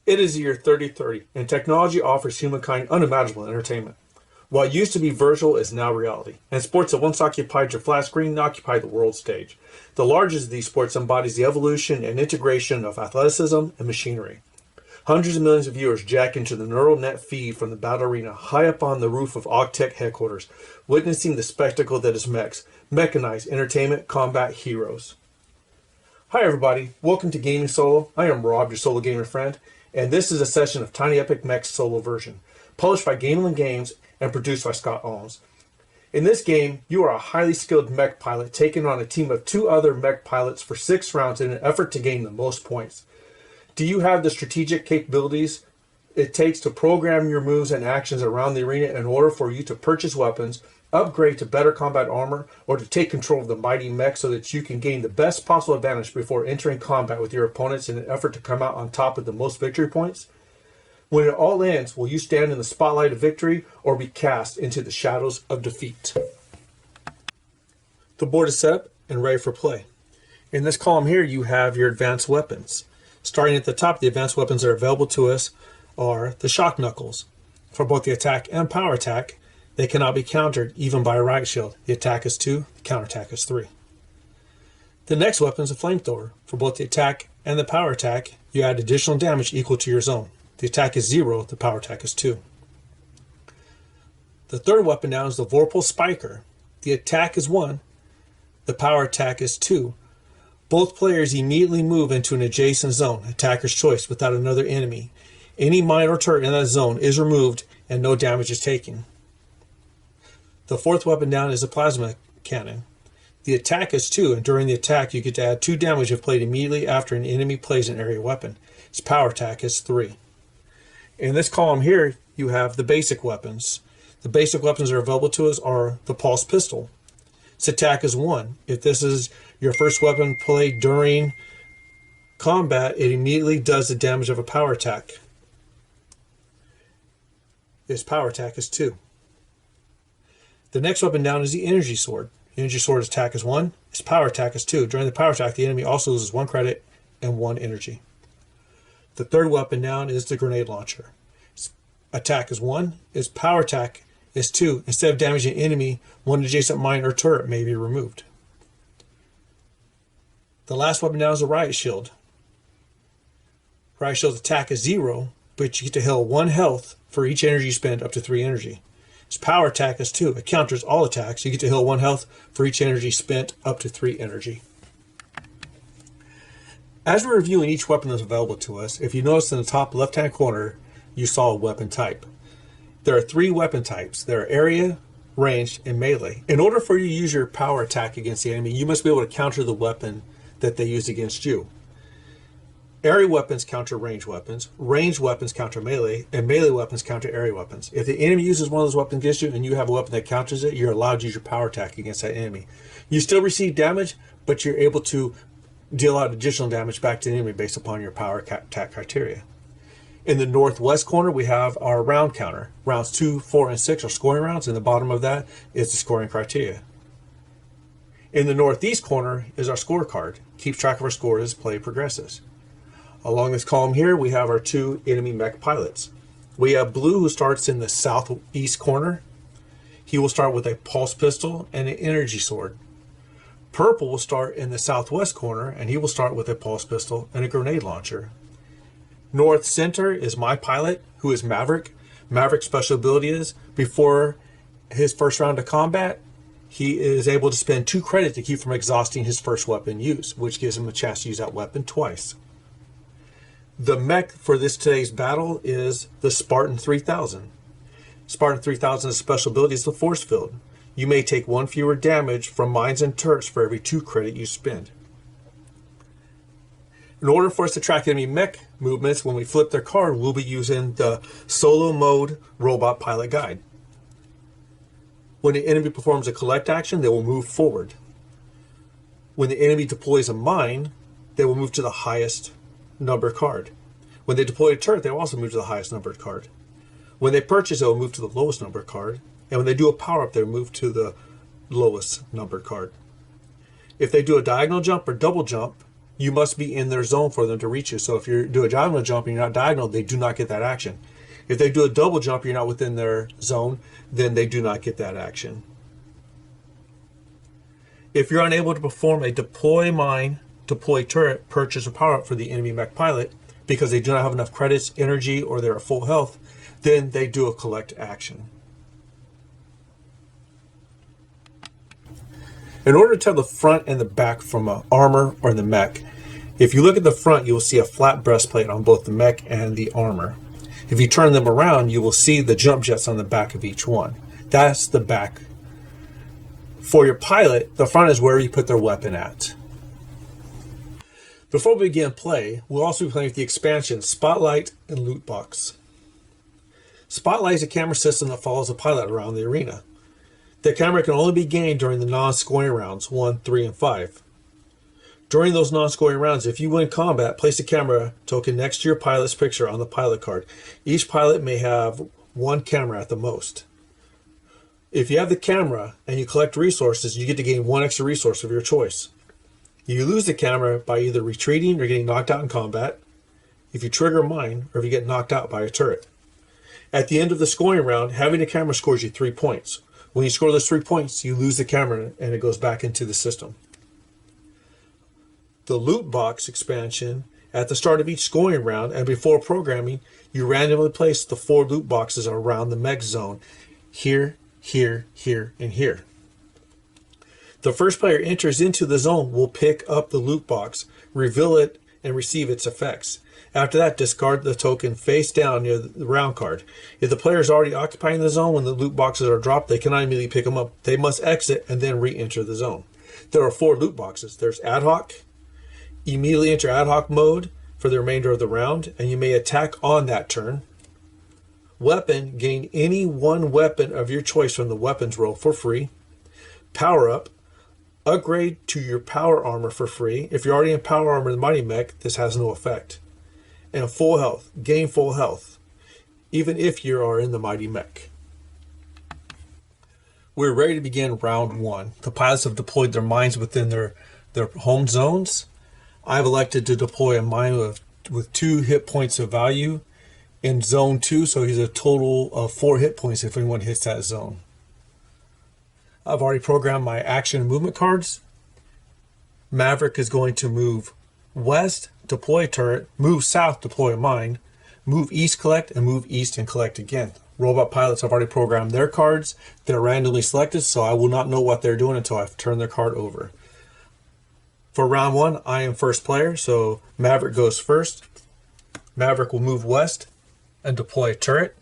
It is the year 3030, and technology offers humankind unimaginable entertainment. What used to be virtual is now reality, and sports that once occupied your flat screen now occupy the world stage. The largest of these sports embodies the evolution and integration of athleticism and machinery. Hundreds of millions of viewers jack into the neural net feed from the battle arena high up on the roof of Augtech headquarters, witnessing the spectacle that is mechs, mechanized entertainment combat heroes. Hi everybody, welcome to Gaming Solo. I am Rob, your solo gamer friend, and this is a session of Tiny Epic MECHs solo version, published by Gamelin Games and produced by Scott Alms. In this game, you are a highly skilled mech pilot taking on a team of 2 other mech pilots for 6 rounds in an effort to gain the most points. Do you have the strategic capabilities it takes to program your moves and actions around the arena in order for you to purchase weapons, upgrade to better combat armor, or to take control of the mighty mech so that you can gain the best possible advantage before entering combat with your opponents in an effort to come out on top with the most victory points? When it all ends, will you stand in the spotlight of victory or be cast into the shadows of defeat? The board is set up and ready for play. In this column here, you have your advanced weapons. Starting at the top, the advanced weapons that are available to us are the shock knuckles. For both the attack and power attack, they cannot be countered even by a riot shield. The attack is 2, the counterattack is 3. The next weapon is a flamethrower. For both the attack and the power attack, you add additional damage equal to your zone. The attack is 0, the power attack is 2. The third weapon down is the Vorpal Spiker. The attack is 1, the power attack is 2. Both players immediately move into an adjacent zone, attacker's choice, without another enemy. Any mine or turret in that zone is removed and no damage is taken. The fourth weapon down is a plasma cannon. The attack is 2, and during the attack you get to add 2 damage if played immediately after an enemy plays an area weapon. Its power attack is 3. In this column here, you have the basic weapons. The basic weapons that are available to us are the pulse pistol. Its attack is 1. If this is your first weapon played during combat, it immediately does the damage of a power attack. Its power attack is 2. The next weapon down is the energy sword. The energy sword's attack is 1. Its power attack is 2. During the power attack, the enemy also loses 1 credit and 1 energy. The third weapon down is the grenade launcher. Its attack is 1. Its power attack is 2. Instead of damaging an enemy, 1 adjacent mine or turret may be removed. The last weapon down is a riot shield. Riot shield's attack is 0, but you get to heal 1 health for each energy you spend up to 3 energy. Its power attack is 2. It counters all attacks. You get to heal 1 health for each energy spent up to 3 energy. As we're reviewing each weapon that's available to us, if you notice in the top left-hand corner, you saw a weapon type. There are 3 weapon types. There are area, ranged, and melee. In order for you to use your power attack against the enemy, you must be able to counter the weapon that they use against you. Area weapons counter ranged weapons counter melee, and melee weapons counter area weapons. If the enemy uses one of those weapons against you and you have a weapon that counters it, you're allowed to use your power attack against that enemy. You still receive damage, but you're able to deal out additional damage back to the enemy based upon your power attack criteria. In the northwest corner, we have our round counter. Rounds 2, 4, and 6 are scoring rounds, and the bottom of that is the scoring criteria. In the northeast corner is our scorecard. Keeps track of our score as play progresses. Along this column here, we have our 2 enemy mech pilots. We have Blue, who starts in the southeast corner. He will start with a pulse pistol and an energy sword. Purple will start in the southwest corner, and he will start with a pulse pistol and a grenade launcher. North center is my pilot, who is Maverick. Maverick's special ability is, before his first round of combat, he is able to spend 2 credit to keep from exhausting his first weapon use, which gives him a chance to use that weapon twice. The mech for today's battle is the Spartan 3000. Spartan 3000's special ability is the force field. You may take 1 fewer damage from mines and turrets for every 2 credit you spend. In order for us to track enemy mech movements, when we flip their card, we'll be using the solo mode robot pilot guide. When the enemy performs a collect action, they will move forward. When the enemy deploys a mine, they will move to the highest numbered card. When they deploy a turret, they will also move to the highest numbered card. When they purchase, they will move to the lowest numbered card. And when they do a power-up, they will move to the lowest numbered card. If they do a diagonal jump or double jump, you must be in their zone for them to reach you. So if you do a diagonal jump and you're not diagonal, they do not get that action. If they do a double jump, you're not within their zone, then they do not get that action. If you're unable to perform a deploy mine, deploy turret, purchase, or power up for the enemy mech pilot because they do not have enough credits, energy, or they're at full health, then they do a collect action. In order to tell the front and the back from an armor or the mech, if you look at the front, you will see a flat breastplate on both the mech and the armor. If you turn them around, you will see the jump jets on the back of each one. That's the back. For your pilot, the front is where you put their weapon at. Before we begin play, we'll also be playing with the expansion Spotlight and Loot Box. Spotlight is a camera system that follows the pilot around the arena. The camera can only be gained during the non-scoring rounds 1, 3, and 5. During those non-scoring rounds, if you win combat, place a camera token next to your pilot's picture on the pilot card. Each pilot may have one camera at the most. If you have the camera and you collect resources, you get to gain one extra resource of your choice. You lose the camera by either retreating or getting knocked out in combat, if you trigger a mine, or if you get knocked out by a turret. At the end of the scoring round, having a camera scores you 3 points. When you score those 3 points, you lose the camera and it goes back into the system. The loot box expansion, at the start of each scoring round and before programming, you randomly place the 4 loot boxes around the mech zone. Here, here, here, and here. The first player enters into the zone will pick up the loot box, reveal it, and receive its effects. After that, discard the token face down near the round card. If the player is already occupying the zone when the loot boxes are dropped, they cannot immediately pick them up. They must exit and then re-enter the zone. There are 4 loot boxes. There's ad hoc. Immediately enter ad hoc mode for the remainder of the round, and you may attack on that turn. Weapon, gain any one weapon of your choice from the weapons roll for free. Power up, upgrade to your power armor for free. If you're already in power armor in the Mighty Mech, this has no effect. And full health, gain full health, even if you are in the Mighty Mech. We're ready to begin round 1. The pilots have deployed their mines within their home zones. I've elected to deploy a mine with 2 hit points of value in zone 2, so he's a total of 4 hit points if anyone hits that zone. I've already programmed my action and movement cards. Maverick is going to move west, deploy a turret, move south, deploy a mine, move east, collect, and move east and collect again. Robot pilots have already programmed their cards. They're randomly selected, so I will not know what they're doing until I've turned their card over. For round 1, I am first player, so Maverick goes first. Maverick will move west and deploy a turret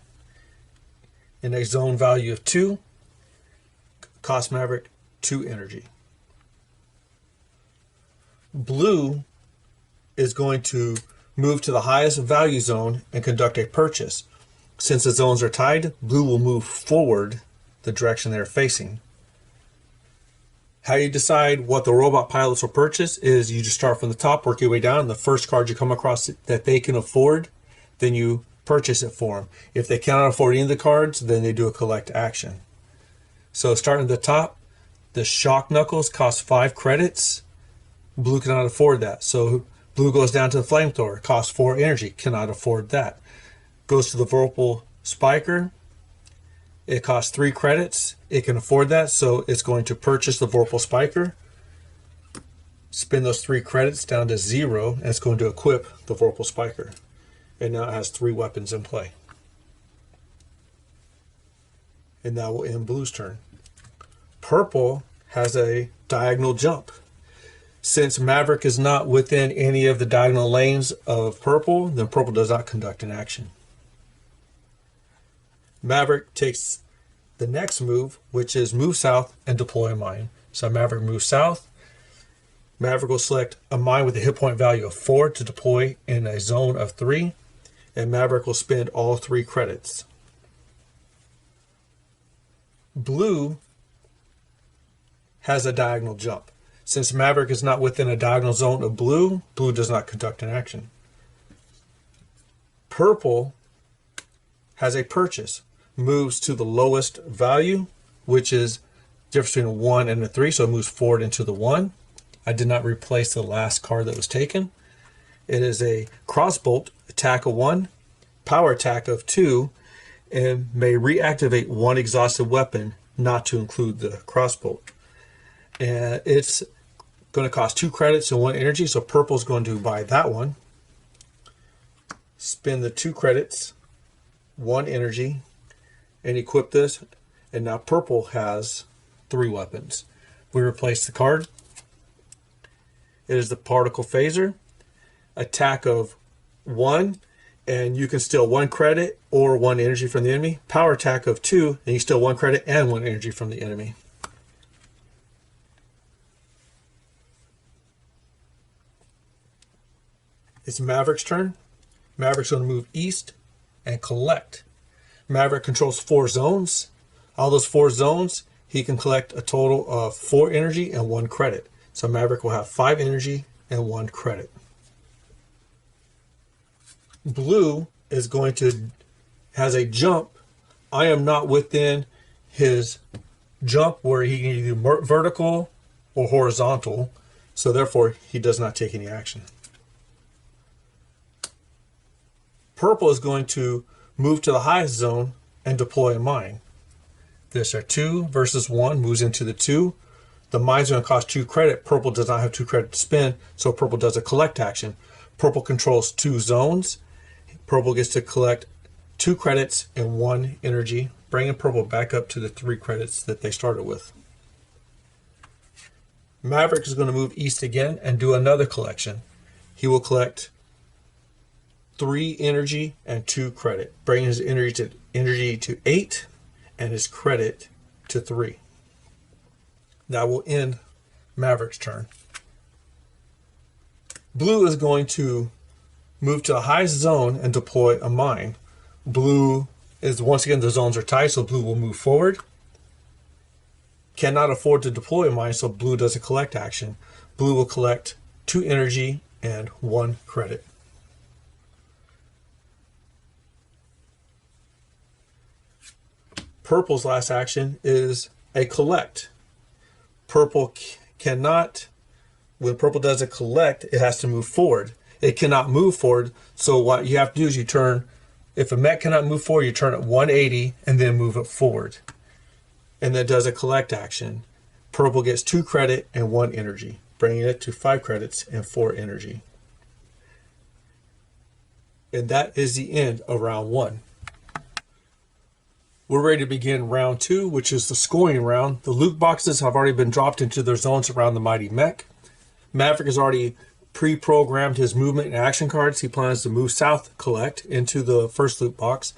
in a zone value of 2. Cost Maverick 2 energy. Blue is going to move to the highest value zone and conduct a purchase. Since the zones are tied, blue will move forward the direction they're facing. How you decide what the robot pilots will purchase is you just start from the top, work your way down. The first card you come across that they can afford, then you purchase it for them. If they cannot afford any of the cards, then they do a collect action. So starting at the top, the shock knuckles cost 5 credits. Blue cannot afford that. So blue goes down to the flamethrower, costs 4 energy, cannot afford that. Goes to the Vorpal Spiker. It costs 3 credits. It can afford that, so it's going to purchase the Vorpal Spiker. Spend those 3 credits down to 0, and it's going to equip the Vorpal Spiker. And now it has 3 weapons in play. And that will end blue's turn. Purple has a diagonal jump. Since Maverick is not within any of the diagonal lanes of purple, then purple does not conduct an action. Maverick takes the next move, which is move south and deploy a mine. So Maverick moves south. Maverick will select a mine with a hit point value of 4 to deploy in a zone of 3. And Maverick will spend all 3 credits. Blue has a diagonal jump. Since Maverick is not within a diagonal zone of blue, blue does not conduct an action. Purple has a purchase. Moves to the lowest value, which is difference between a 1 and a 3, so it moves forward into the 1. I did not replace the last card that was taken. It is a crossbolt, attack of 1, power attack of 2, and may reactivate 1 exhausted weapon, not to include the crossbolt. And it's going to cost 2 credits and 1 energy, so purple is going to buy that one. Spend the 2 credits, 1 energy, and equip this. And now purple has 3 weapons. We replace the card. It is the particle phaser, attack of 1, and you can steal 1 credit or 1 energy from the enemy. Power attack of 2, and you steal 1 credit and 1 energy from the enemy. It's Maverick's turn. Maverick's going to move east and collect. Maverick controls 4 zones. All those 4 zones, he can collect a total of 4 energy and 1 credit. So Maverick will have 5 energy and 1 credit. Blue is going to, has a jump. I am not within his jump where he can either do vertical or horizontal. So therefore, he does not take any action. Purple is going to move to the highest zone and deploy a mine. This are 2 versus 1, moves into the 2. The mine's going to cost 2 credit. Purple does not have 2 credit to spend, so purple does a collect action. Purple controls 2 zones. Purple gets to collect 2 credits and 1 energy, bringing purple back up to the 3 credits that they started with. Maverick is going to move east again and do another collection. He will collect 3 energy and 2 credit, bringing his energy to 8 and his credit to 3. That will end Maverick's turn. Blue is going to move to the highest zone and deploy a mine. Blue is, once again, the zones are tied, so blue will move forward. Cannot afford to deploy a mine, so blue does a collect action. Blue will collect 2 energy and 1 credit. Purple's last action is a collect. Purple cannot, when purple does a collect, it has to move forward. It cannot move forward, so what you have to do is you turn, if a mech cannot move forward, you turn it 180 and then move it forward. And then does a collect action. Purple gets 2 credit and 1 energy, bringing it to 5 credits and 4 energy. And that is the end of round 1. We're ready to begin round 2, which is the scoring round. The loot boxes have already been dropped into their zones around the mighty mech. Maverick has already pre-programmed his movement and action cards. He plans to move south, collect into the first loot box.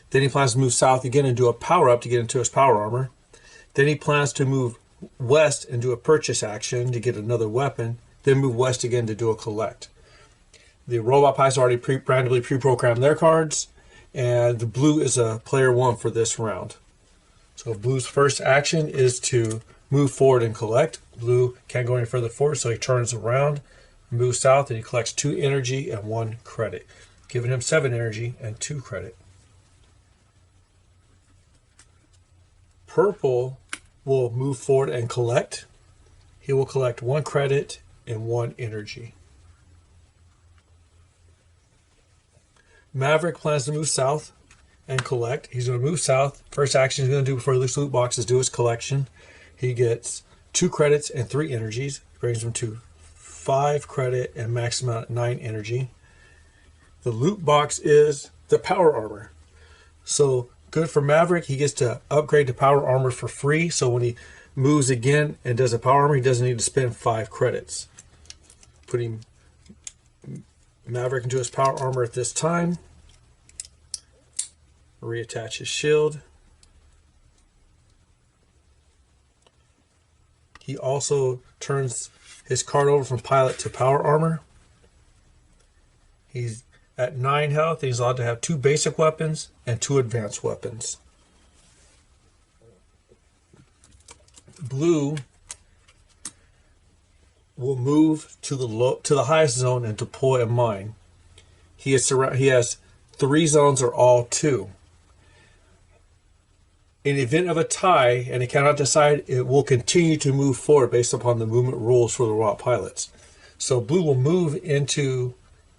Then he plans to move south again and do a power up to get into his power armor. Then he plans to move west and do a purchase action to get another weapon. Then move west again to do a collect. The robot pies already randomly pre-programmed their cards. And the blue is a player 1 for this round. So blue's first action is to move forward and collect. Blue can't go any further forward, so he turns around, moves south, and he collects 2 energy and 1 credit, giving him 7 energy and 2 credit. Purple will move forward and collect. He will collect 1 credit and 1 energy. Maverick plans to move south and collect. He's going to move south. First action he's going to do before this loot box is do his collection. He gets 2 credits and 3 energies. Brings him to 5 credit and max amount 9 energy. The loot box is the power armor. So good for Maverick. He gets to upgrade to power armor for free. So when he moves again and does a power armor, he doesn't need to spend 5 credits. Putting Maverick into his power armor at this time. Reattach his shield. He also turns his card over from pilot to power armor. He's at 9 health. He's allowed to have 2 basic weapons and 2 advanced weapons. Blue will move to the highest zone and deploy a mine. He has 3 zones, or all 2. In the event of a tie and it cannot decide, it will continue to move forward based upon the movement rules for the robot pilots. So blue will move into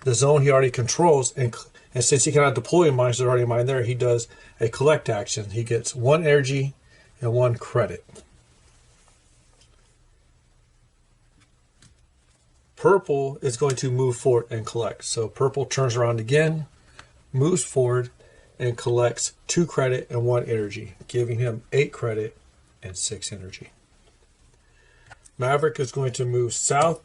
the zone he already controls, and since he cannot deploy mines that are already mined there, he does a collect action. He gets 1 energy and 1 credit. Purple is going to move forward and collect. So purple turns around again, moves forward, and collects 2 credit and 1 energy, giving him 8 credit and 6 energy. Maverick is going to move south,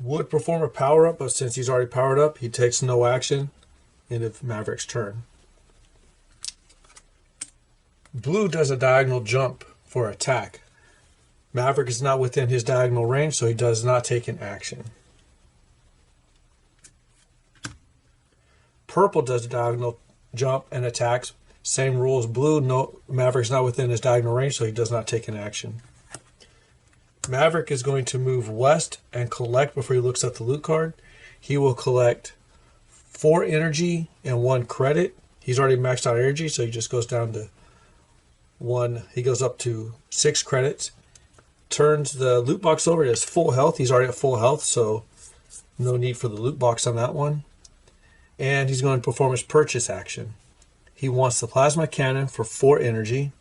would perform a power up, but since he's already powered up, he takes no action. End of Maverick's turn. Blue does a diagonal jump for attack. Maverick is not within his diagonal range, so he does not take an action. Purple does a diagonal jump and attacks. Same rule as blue. No, Maverick's not within his diagonal range, so he does not take an action. Maverick is going to move west and collect before he looks at the loot card. He will collect 4 energy and 1 credit. He's already maxed out energy, so he just goes down to 1. He goes up to 6 credits. Turns the loot box over to his full health. He's already at full health, so no need for the loot box on that one. And he's going to perform his purchase action. He wants the plasma cannon for 4 energy.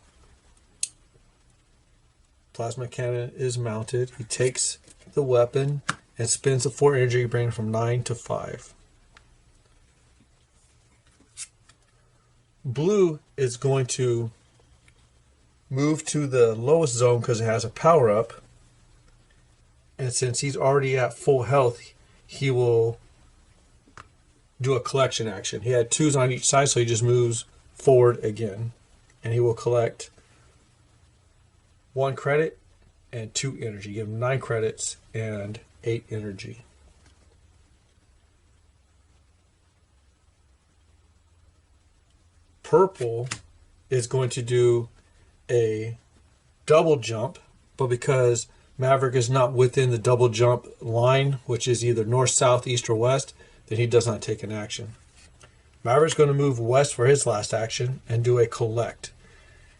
Plasma cannon is mounted. He takes the weapon and spends the 4 energy, bringing it from 9 to 5. Blue is going to move to the lowest zone because it has a power up. And since he's already at full health, he will do a collection action. He had 2s on each side, so he just moves forward again. And he will collect 1 credit and 2 energy. Give him 9 credits and 8 energy. Purple is going to do a double jump, but because Maverick is not within the double jump line, which is either north, south, east, or west, then he does not take an action. Maverick's going to move west for his last action and do a collect.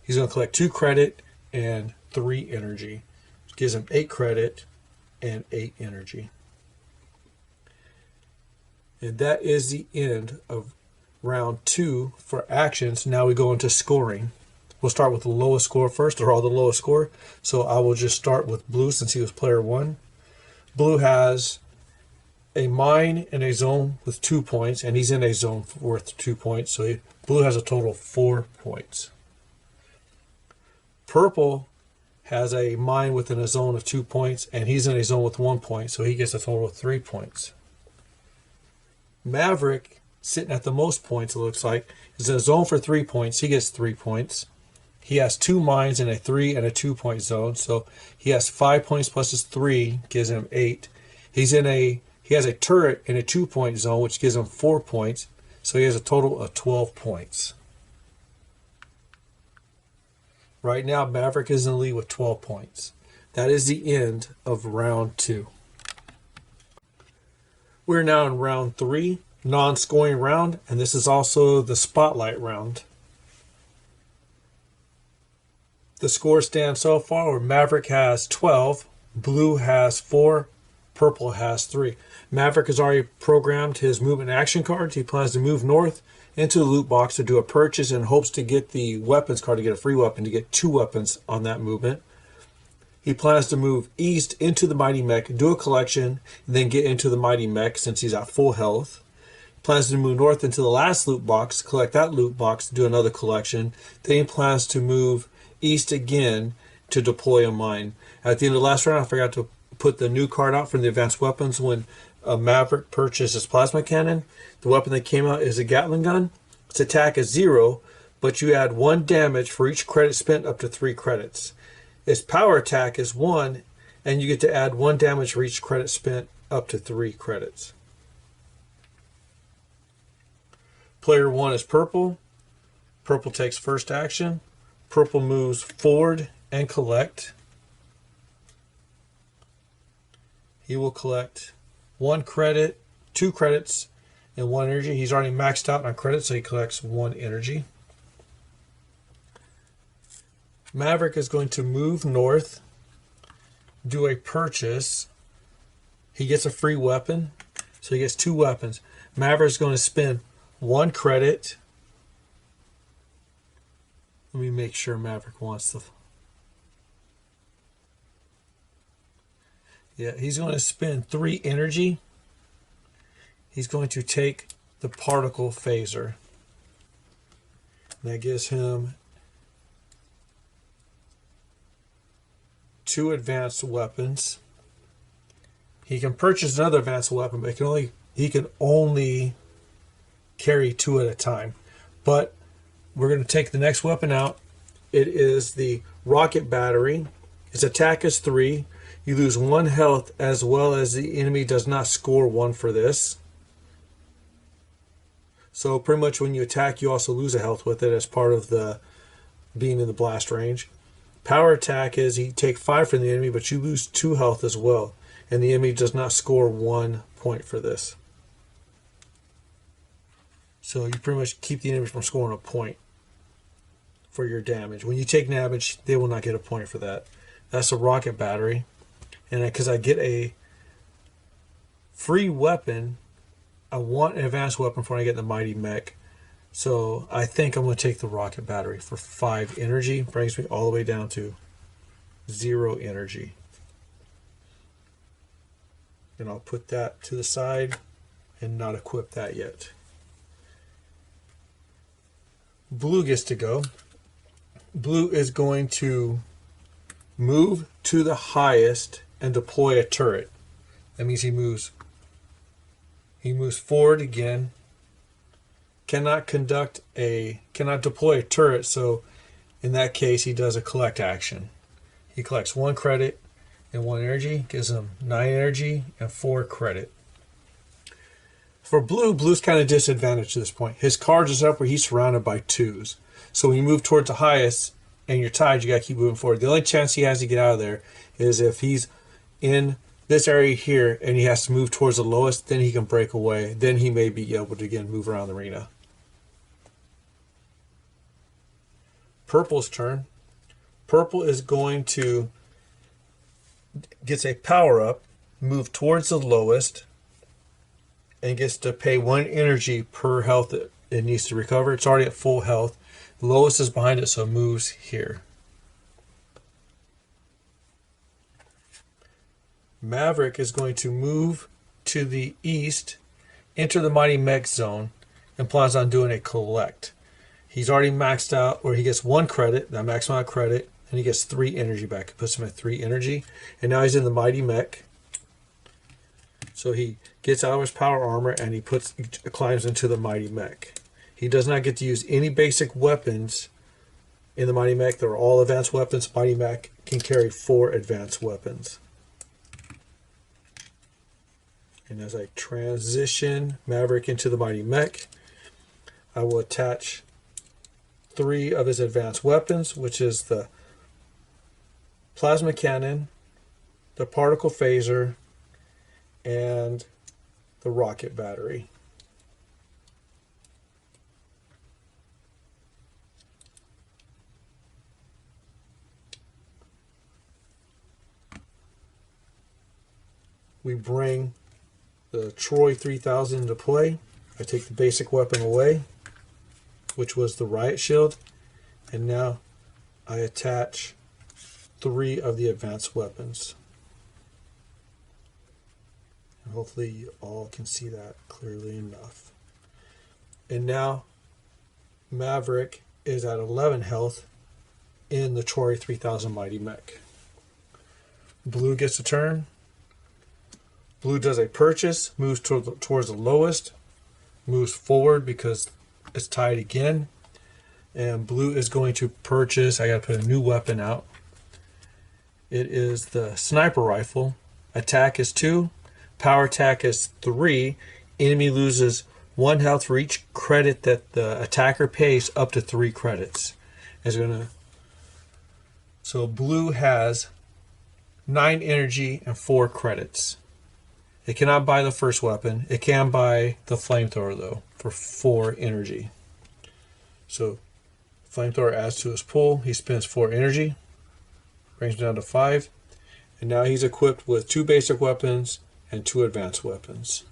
He's going to collect 2 credit and 3 energy. Which gives him 8 credit and 8 energy. And that is the end of round 2 for actions. Now we go into scoring. We'll start with the lowest score first, or all the lowest score. So I will just start with blue since he was player 1. Blue has a mine in a zone with 2 points, and he's in a zone worth 2 points. So blue has a total of 4 points. Purple has a mine within a zone of 2 points, and he's in a zone with 1 point, so he gets a total of 3 points. Maverick, sitting at the most points, it looks like, is in a zone for 3 points. He gets 3 points. He has 2 mines in a 3 and a 2 point zone, so he has 5 points plus his 3 gives him 8. He has a turret in a 2 point zone, which gives him 4 points, so he has a total of 12 points. Right now, Maverick is in the lead with 12 points. That is the end of round 2. We're now in round 3, non-scoring round, and this is also the spotlight round. The score stands so far where Maverick has 12, blue has 4, purple has 3. Maverick has already programmed his movement action cards. He plans to move north into the loot box to do a purchase and hopes to get the weapons card to get a free weapon, to get 2 weapons on that movement. He plans to move east into the Mighty Mech, do a collection, and then get into the Mighty Mech since he's at full health. He plans to move north into the last loot box, collect that loot box, do another collection. Then he plans to move east again to deploy a mine. At the end of the last round, I forgot to put the new card out from the advanced weapons. When a Maverick purchases plasma cannon, the weapon that came out is a Gatling gun. Its attack is 0, but you add 1 damage for each credit spent up to 3 credits. Its power attack is 1, and you get to add 1 damage for each credit spent up to 3 credits. Player 1 is purple. Purple takes first action. Purple moves forward and collect. He will collect 1 credit, 2 credits, and 1 energy. He's already maxed out on credits, so he collects 1 energy. Maverick is going to move north, do a purchase. He gets a free weapon, so he gets 2 weapons. Maverick is going to spend 1 credit. Let me make sure Maverick wants the... Yeah, he's going to spend 3 energy. He's going to take the particle phaser. That gives him 2 advanced weapons. He can purchase another advanced weapon, but he can only carry 2 at a time. But we're going to take the next weapon out. It is the rocket battery. Its attack is 3. You lose 1 health, as well as the enemy does not score 1 for this. So pretty much when you attack, you also lose a health with it as part of the being in the blast range. Power attack is you take 5 from the enemy, but you lose 2 health as well. And the enemy does not score 1 point for this. So you pretty much keep the enemy from scoring a point for your damage. When you take damage, they will not get a point for that. That's a rocket battery. And because I get a free weapon, I want an advanced weapon before I get the mighty mech. So I think I'm going to take the rocket battery for 5 energy. Brings me all the way down to 0 energy. And I'll put that to the side and not equip that yet. Blue gets to go. Blue is going to move to the highest and deploy a turret. That means he moves forward again. Cannot deploy a turret, so in that case he does a collect action. He collects 1 credit and 1 energy, gives him 9 energy and 4 credit. For Blue, Blue's kind of disadvantaged to this point. His card is up where he's surrounded by 2s. So when you move towards the highest and you're tied, you got to keep moving forward. The only chance he has to get out of there is if he's in this area here and he has to move towards the lowest, then he can break away. Then he may be able to again move around the arena. Purple's turn. Purple is going to gets a power up, move towards the lowest, and gets to pay 1 energy per health it needs to recover. It's already at full health. The lowest is behind it, so it moves here. Maverick is going to move to the east, enter the mighty mech zone, and plans on doing a collect. He's already maxed out, or he gets 1 credit, that maximum amount of credit, and he gets 3 energy back. It puts him at 3 energy. And now he's in the mighty mech. So he gets out of his power armor and he climbs into the mighty mech. He does not get to use any basic weapons in the mighty mech. They're all advanced weapons. Mighty mech can carry 4 advanced weapons. And as I transition Maverick into the mighty mech, I will attach 3 of his advanced weapons, which is the plasma cannon, the particle phaser, and the rocket battery. We bring the Troy 3000 into play. I take the basic weapon away, which was the riot shield, and now I attach 3 of the advanced weapons. And hopefully you all can see that clearly enough. And now Maverick is at 11 health in the Troy 3000 Mighty Mech. Blue gets a turn. Blue does a purchase, moves towards the lowest, moves forward because it's tied again. And blue is going to purchase, I got to put a new weapon out. It is the sniper rifle. Attack is 2, power attack is 3. Enemy loses 1 health for each credit that the attacker pays, up to 3 credits. So blue has 9 energy and 4 credits. It cannot buy the first weapon. It can buy the flamethrower though for 4 energy. So Flamethrower adds to his pool. He spends 4 energy, brings him down to 5, and now he's equipped with 2 basic weapons and 2 advanced weapons.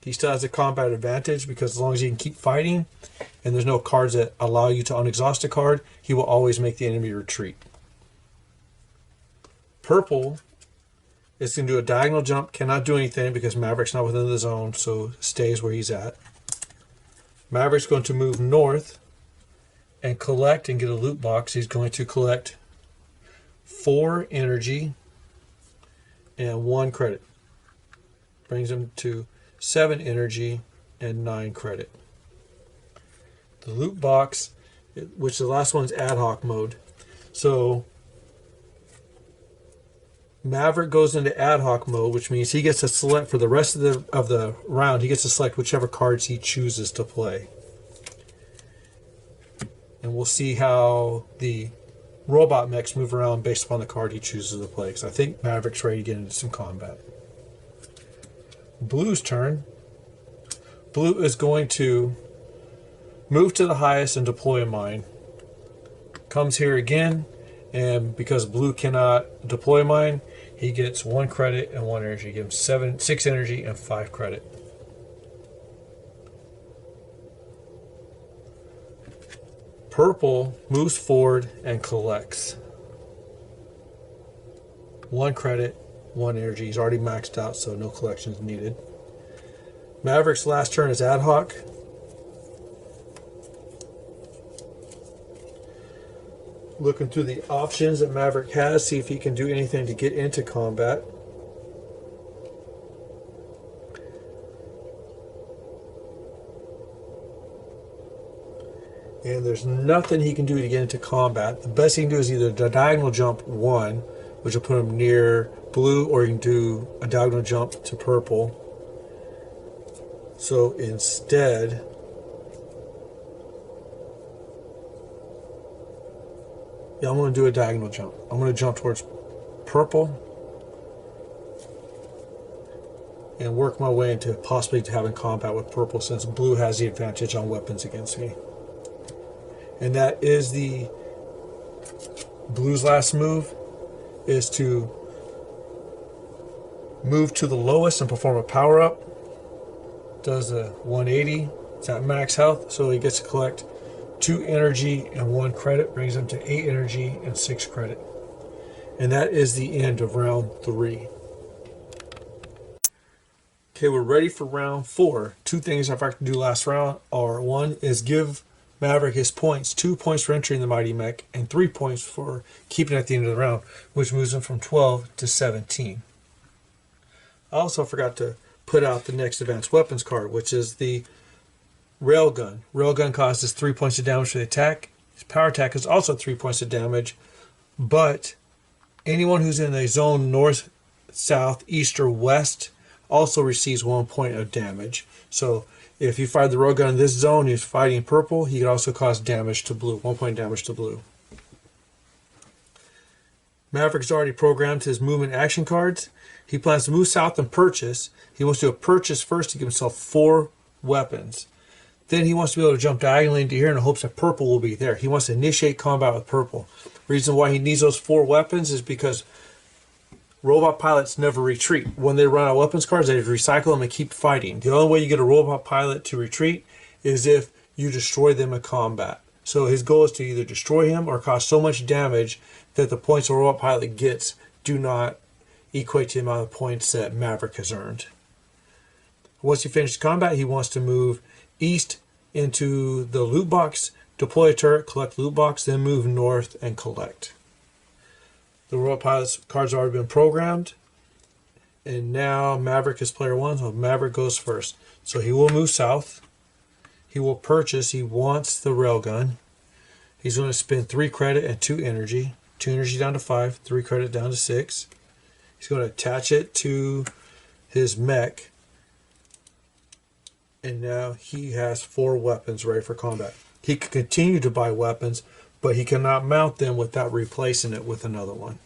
He still has a combat advantage because as long as he can keep fighting and there's no cards that allow you to unexhaust a card, he will always make the enemy retreat. Purple is going to do a diagonal jump, cannot do anything because Maverick's not within the zone, so stays where he's at. Maverick's going to move north and collect and get a loot box. He's going to collect 4 energy and 1 credit. Brings him to 7 energy and 9 credit. The loot box, which the last one's ad hoc mode. So Maverick goes into ad hoc mode, which means he gets to select for the rest of the round. He gets to select whichever cards he chooses to play. And we'll see how the robot mechs move around based upon the card he chooses to play. Because I think Maverick's ready to get into some combat. Blue's turn. Blue is going to move to the highest and deploy a mine. Comes here again, and because blue cannot deploy a mine, he gets 1 credit and 1 energy. Give him 6 energy and 5 credit. Purple moves forward and collects 1 credit, 1 energy. He's already maxed out, so no collections needed. Maverick's last turn is ad hoc. Looking through the options that Maverick has, see if he can do anything to get into combat. And there's nothing he can do to get into combat. The best he can do is either a diagonal jump 1, which will put him near blue, or he can do a diagonal jump to purple. So instead, I'm going to do a diagonal jump. I'm going to jump towards purple and work my way into possibly having combat with purple, since blue has the advantage on weapons against me. And that is the blue's last move, is to move to the lowest and perform a power up. Does a 180. It's at max health, so he gets to collect 2 energy and 1 credit, brings him to 8 energy and 6 credit. And that is the end of round 3. Okay, we're ready for round 4. 2 things I've got to do last round are, 1 is give Maverick his points, 2 points for entering the Mighty Mech and 3 points for keeping it at the end of the round, which moves him from 12 to 17. I also forgot to put out the next advanced weapons card, which is the Railgun. Railgun causes 3 points of damage for the attack. His power attack is also 3 points of damage, but anyone who's in a zone north, south, east, or west also receives 1 point of damage. So if you fire the Railgun in this zone, he's fighting purple, he can also cause damage to blue, 1 point damage to blue. Maverick's already programmed his movement action cards. He plans to move south and purchase. He wants to do a purchase first to give himself 4 weapons. Then he wants to be able to jump diagonally into here in the hopes that purple will be there. He wants to initiate combat with purple. The reason why he needs those 4 weapons is because robot pilots never retreat. When they run out of weapons cards, they recycle them and keep fighting. The only way you get a robot pilot to retreat is if you destroy them in combat. So his goal is to either destroy him or cause so much damage that the points a robot pilot gets do not equate to the amount of points that Maverick has earned. Once he finishes combat, he wants to move east into the loot box, deploy a turret, collect loot box, then move north and collect. The robot pilot's cards have already been programmed, and now Maverick is player 1, so Maverick goes first. So he will move south. He will purchase. He wants the Railgun. He's going to spend 3 credit and 2 energy. 2 energy down to 5, 3 credit down to 6. He's going to attach it to his mech. And now he has 4 weapons ready for combat. He can continue to buy weapons, but he cannot mount them without replacing it with another one.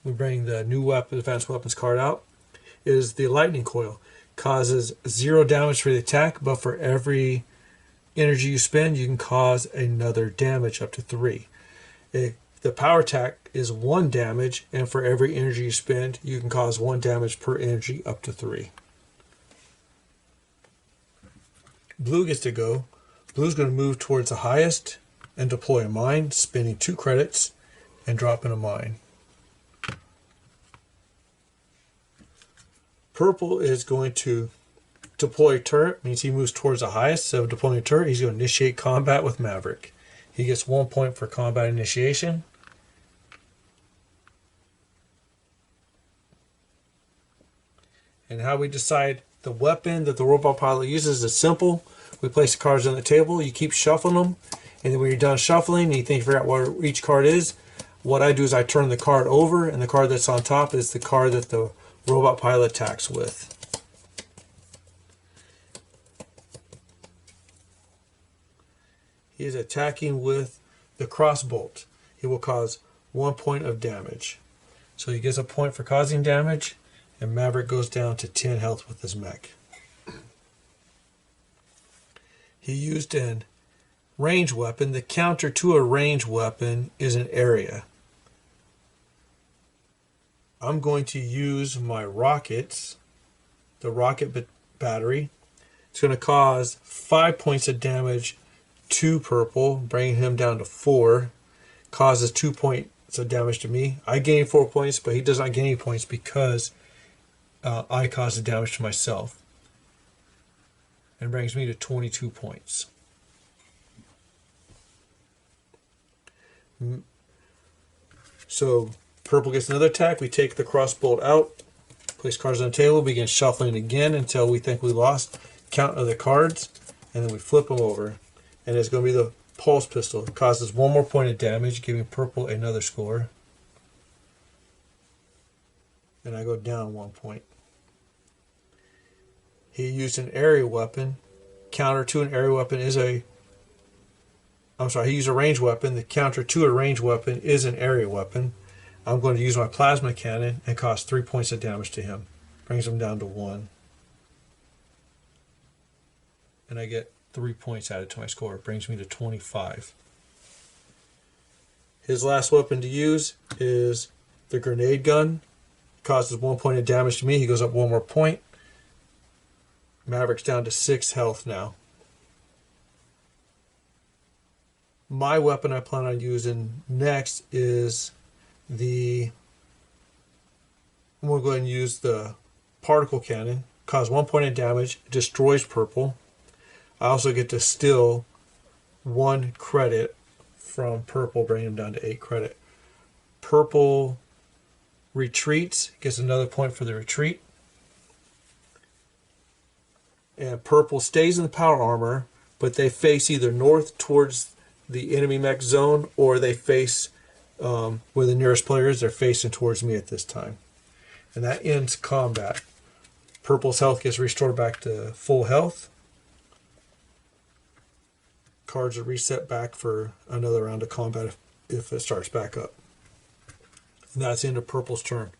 We bring the new weapon, advanced weapons card out. It is the lightning coil. causes 0 damage for the attack, but for every energy you spend, you can cause another damage up to 3. The power attack is 1 damage, and for every energy you spend, you can cause 1 damage per energy up to 3. Blue gets to go. Blue's going to move towards the highest and deploy a mine, spending 2 credits and dropping a mine. Purple is going to deploy a turret, means he moves towards the highest. So deploying a turret, he's going to initiate combat with Maverick. He gets 1 point for combat initiation. And how we decide the weapon that the robot pilot uses is simple. We place the cards on the table, you keep shuffling them, and then when you're done shuffling and you think you figure out what each card is, what I do is I turn the card over, and the card that's on top is the card that the robot pilot attacks with. He is attacking with the crossbolt. He will cause 1 point of damage. So he gets a point for causing damage, and Maverick goes down to 10 health with his mech. He used a range weapon. The counter to a range weapon is an area. I'm going to use my rockets, the rocket battery. It's going to cause 5 points of damage to purple, bringing him down to 4. Causes 2 points of damage to me. I gain 4 points, but he does not gain any points because I caused the damage to myself. And brings me to 22 points. So purple gets another attack. We take the crossbolt out, place cards on the table, begin shuffling again until we think we lost count of the cards, and then we flip them over. And it's going to be the pulse pistol. It causes 1 more point of damage, giving purple another score. And I go down 1 point. He used an area weapon. Counter to an area weapon is he used a range weapon. The counter to a range weapon is an area weapon. I'm going to use my plasma cannon and cause 3 points of damage to him. Brings him down to 1. And I get 3 points added to my score. It brings me to 25. His last weapon to use is the grenade gun. Causes 1 point of damage to me. He goes up 1 more point. Maverick's down to 6 health now. My weapon I plan on using next is I'm going to go ahead and use the particle cannon. Cause 1 point of damage. It destroys purple. I also get to steal 1 credit from purple, bringing him down to 8 credit. Purple retreats, gets another point for the retreat. And purple stays in the power armor, but they face either north towards the enemy mech zone, or they face where the nearest player is. They're facing towards me at this time. And that ends combat. Purple's health gets restored back to full health. Cards are reset back for another round of combat if it starts back up. And that's the end of purple's turn.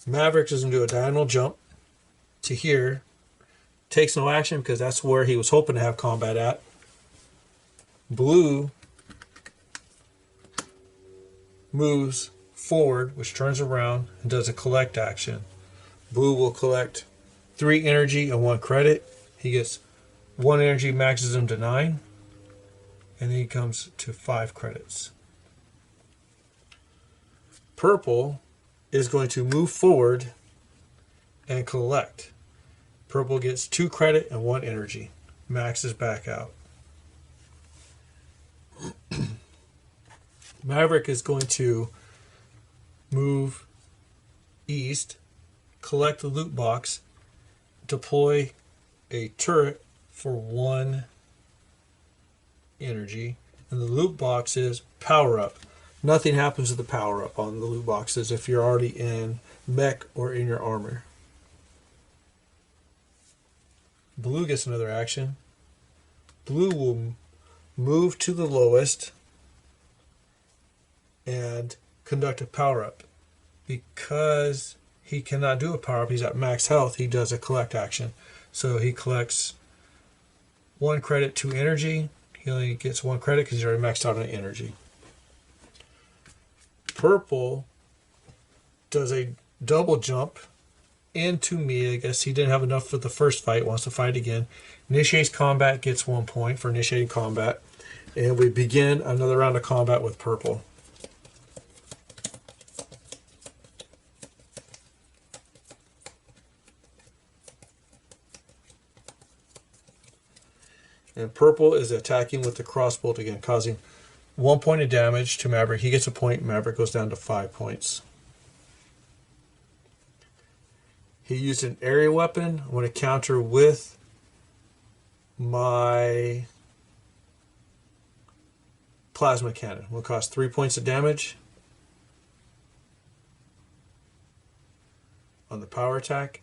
Maverick is going to do a diagonal jump to here. Takes no action because that's where he was hoping to have combat at. Blue moves forward, which turns around and does a collect action. Blue will collect 3 energy and 1 credit. He gets 1 energy, maxes him to 9, and then he comes to 5 credits. Purple is going to move forward and collect. Purple gets 2 credit and 1 energy. Maxes back out. Maverick is going to move east, collect the loot box, deploy a turret for 1 energy, and the loot box is power up. Nothing happens to the power up on the loot boxes if you're already in mech or in your armor. Blue gets another action. Blue will move to the lowest and conduct a power up. Because he cannot do a power up. He's at max health. He does a collect action. So he collects 1 credit, 2 energy. He only gets 1 credit because he's already maxed out on energy. Purple does a double jump into me. I guess he didn't have enough for the first fight, wants to fight again. Initiates combat, gets 1 point for initiating combat. And we begin another round of combat with purple. And purple is attacking with the crossbolt again, causing 1 point of damage to Maverick. He gets a point. Maverick goes down to 5 points. He used an area weapon. I'm going to counter with my plasma cannon. Will cost 3 points of damage on the power attack.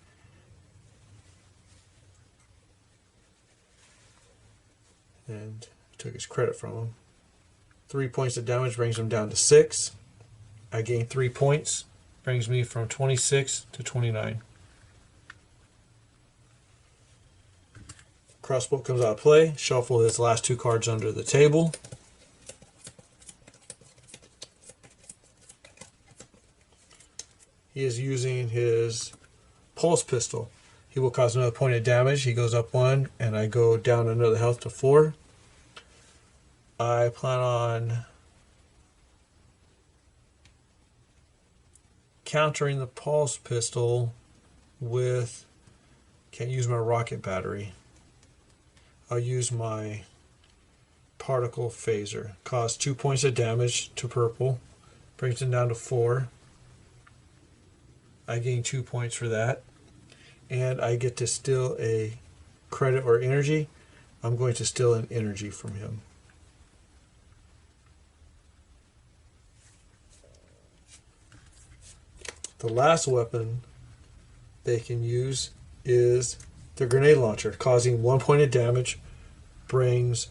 And took his credit from him. 3 points of damage brings him down to 6. I gain 3 points, brings me from 26 to 29. Crossbow comes out of play. Shuffle his last 2 cards under the table. He is using his pulse pistol. He will cause another point of damage. He goes up 1, and I go down another health to 4. I plan on countering the pulse pistol with, can't use my rocket battery. I'll use my particle phaser. Cause 2 points of damage to purple. Brings him down to 4. I gain 2 points for that. And I get to steal a credit or energy. I'm going to steal an energy from him. The last weapon they can use is the grenade launcher, causing 1 point of damage, brings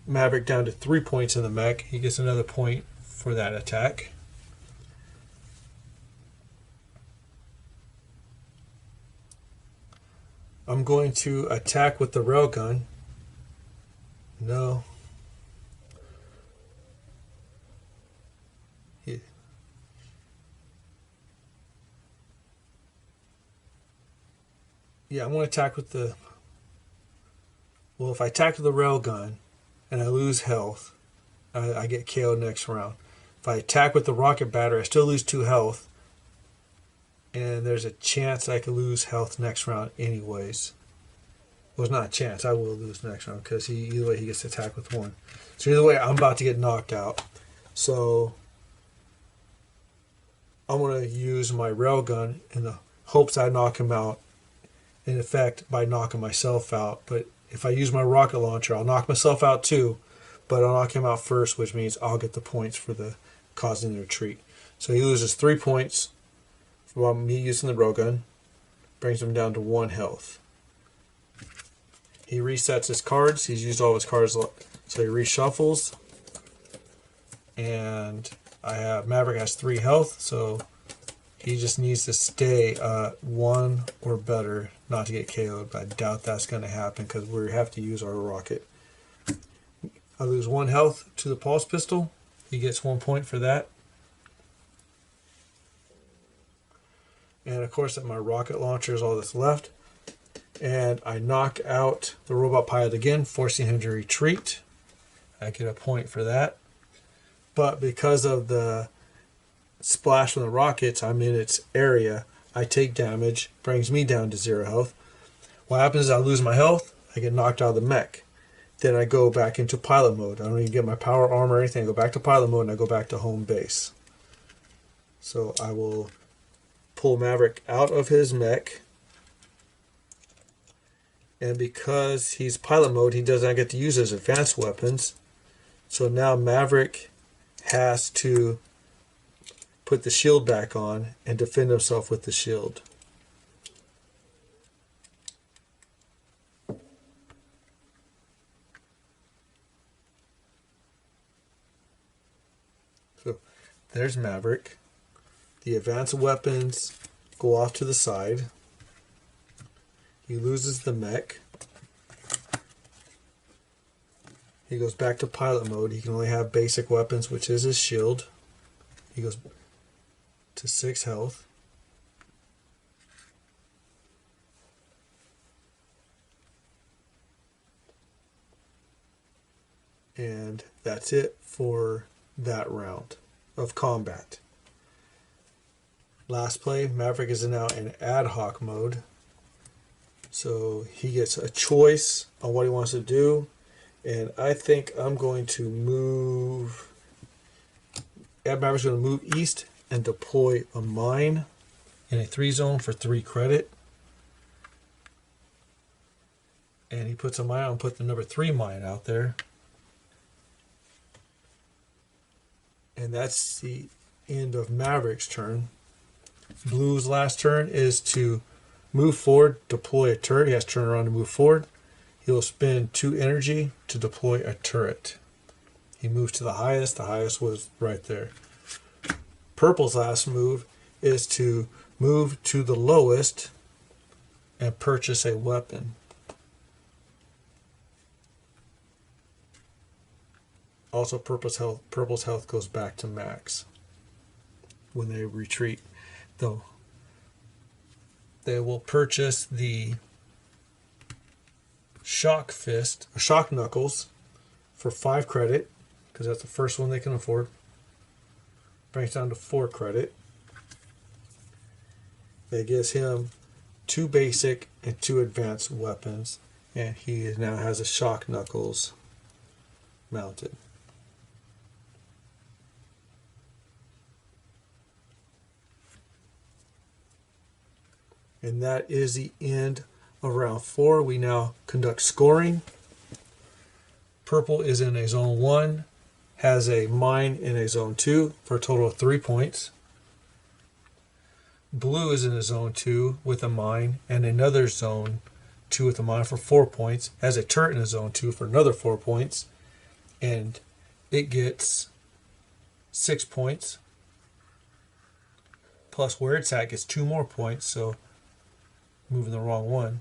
Maverick down to 3 points in the mech. He gets another point for that attack. I'm going to attack with the railgun. No. Yeah, I'm going to attack with the... Well, if I attack with the railgun and I lose health, I get KO'd next round. If I attack with the rocket battery, I still lose 2 health. And there's a chance I could lose health next round anyways. Well, it's not a chance. I will lose next round because either way he gets attacked with 1. So either way, I'm about to get knocked out. So I'm going to use my railgun in the hopes I knock him out. In effect, by knocking myself out. But if I use my rocket launcher, I'll knock myself out too. But I'll knock him out first, which means I'll get the points for the causing the retreat. So he loses 3 points while me using the railgun. Brings him down to 1 health. He resets his cards. He's used all his cards, so he reshuffles. And I have Maverick has 3 health, so he just needs to stay 1 or better not to get KO'd, but I doubt that's going to happen because we have to use our rocket. I lose 1 health to the pulse pistol. He gets 1 point for that. And of course, my rocket launcher is all that's left. And I knock out the robot pilot again, forcing him to retreat. I get a point for that. But because of the splash from the rockets, I'm in its area. I take damage, brings me down to 0 health. What happens is I lose my health, I get knocked out of the mech. Then I go back into pilot mode. I don't even get my power armor or anything. I go back to pilot mode and I go back to home base. So I will pull Maverick out of his mech. And because he's pilot mode, he does not get to use his advanced weapons. So now Maverick has to put the shield back on and defend himself with the shield. So there's Maverick. The advanced weapons go off to the side. He loses the mech. He goes back to pilot mode. He can only have basic weapons, which is his shield. He goes to 6 health. And that's it for that round of combat. Last play, Maverick is now in ad hoc mode. So he gets a choice on what he wants to do. And I think I'm going to move... Maverick's going to move east and deploy a mine in a 3 zone for 3 credit. And he puts a mine out and put the number 3 mine out there. And that's the end of Maverick's turn. Blue's last turn is to move forward, deploy a turret. He has to turn around to move forward. He will spend 2 energy to deploy a turret. He moves to the highest. The highest was right there. Purple's last move is to move to the lowest and purchase a weapon. Also, purple's health goes back to max when they retreat. Though they will purchase the shock knuckles for 5 credit, because that's the first one they can afford. Brings down to 4 credit. That gives him 2 basic and 2 advanced weapons, and he now has a shock knuckles mounted. And that is the end of round 4. We now conduct scoring. Purple is in a zone 1, has a mine in a zone 2 for a total of 3 points. Blue is in a zone 2 with a mine and another zone 2 with a mine for 4 points. Has a turret in a zone 2 for another 4 points. And it gets 6 points. Plus where it's at gets 2 more points, so moving the wrong one.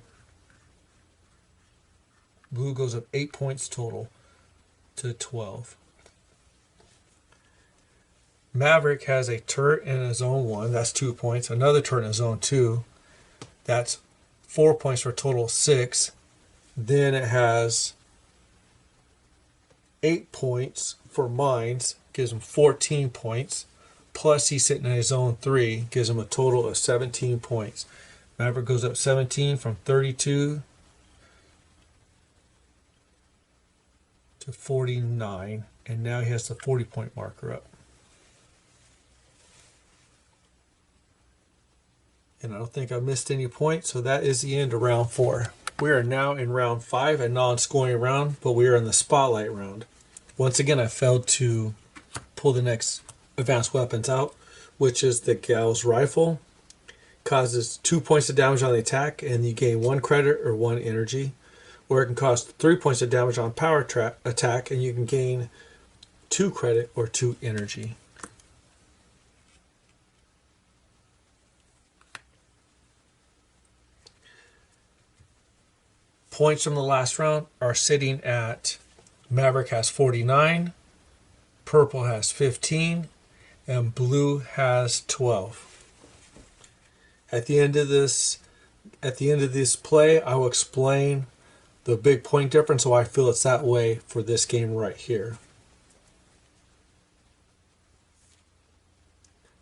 Blue goes up 8 points total to 12. Maverick has a turret in a zone 1, that's 2 points. Another turret in a zone 2, that's 4 points for a total of 6. Then it has 8 points for mines, gives him 14 points. Plus he's sitting in a zone 3, gives him a total of 17 points. Maverick goes up 17 from 32 to 49, and now he has the 40-point marker up. And I don't think I missed any points, so that is the end of round 4. We are now in round 5, a non-scoring round, but we are in the spotlight round. Once again, I failed to pull the next advanced weapons out, which is the Gauss rifle. Causes 2 points of damage on the attack, and you gain 1 credit or 1 energy. Or it can cost 3 points of damage on power attack, and you can gain 2 credit or 2 energy. Points from the last round are sitting at Maverick has 49, Purple has 15, and Blue has 12. At the end of this play, I will explain the big point difference, so I feel it's that way for this game right here.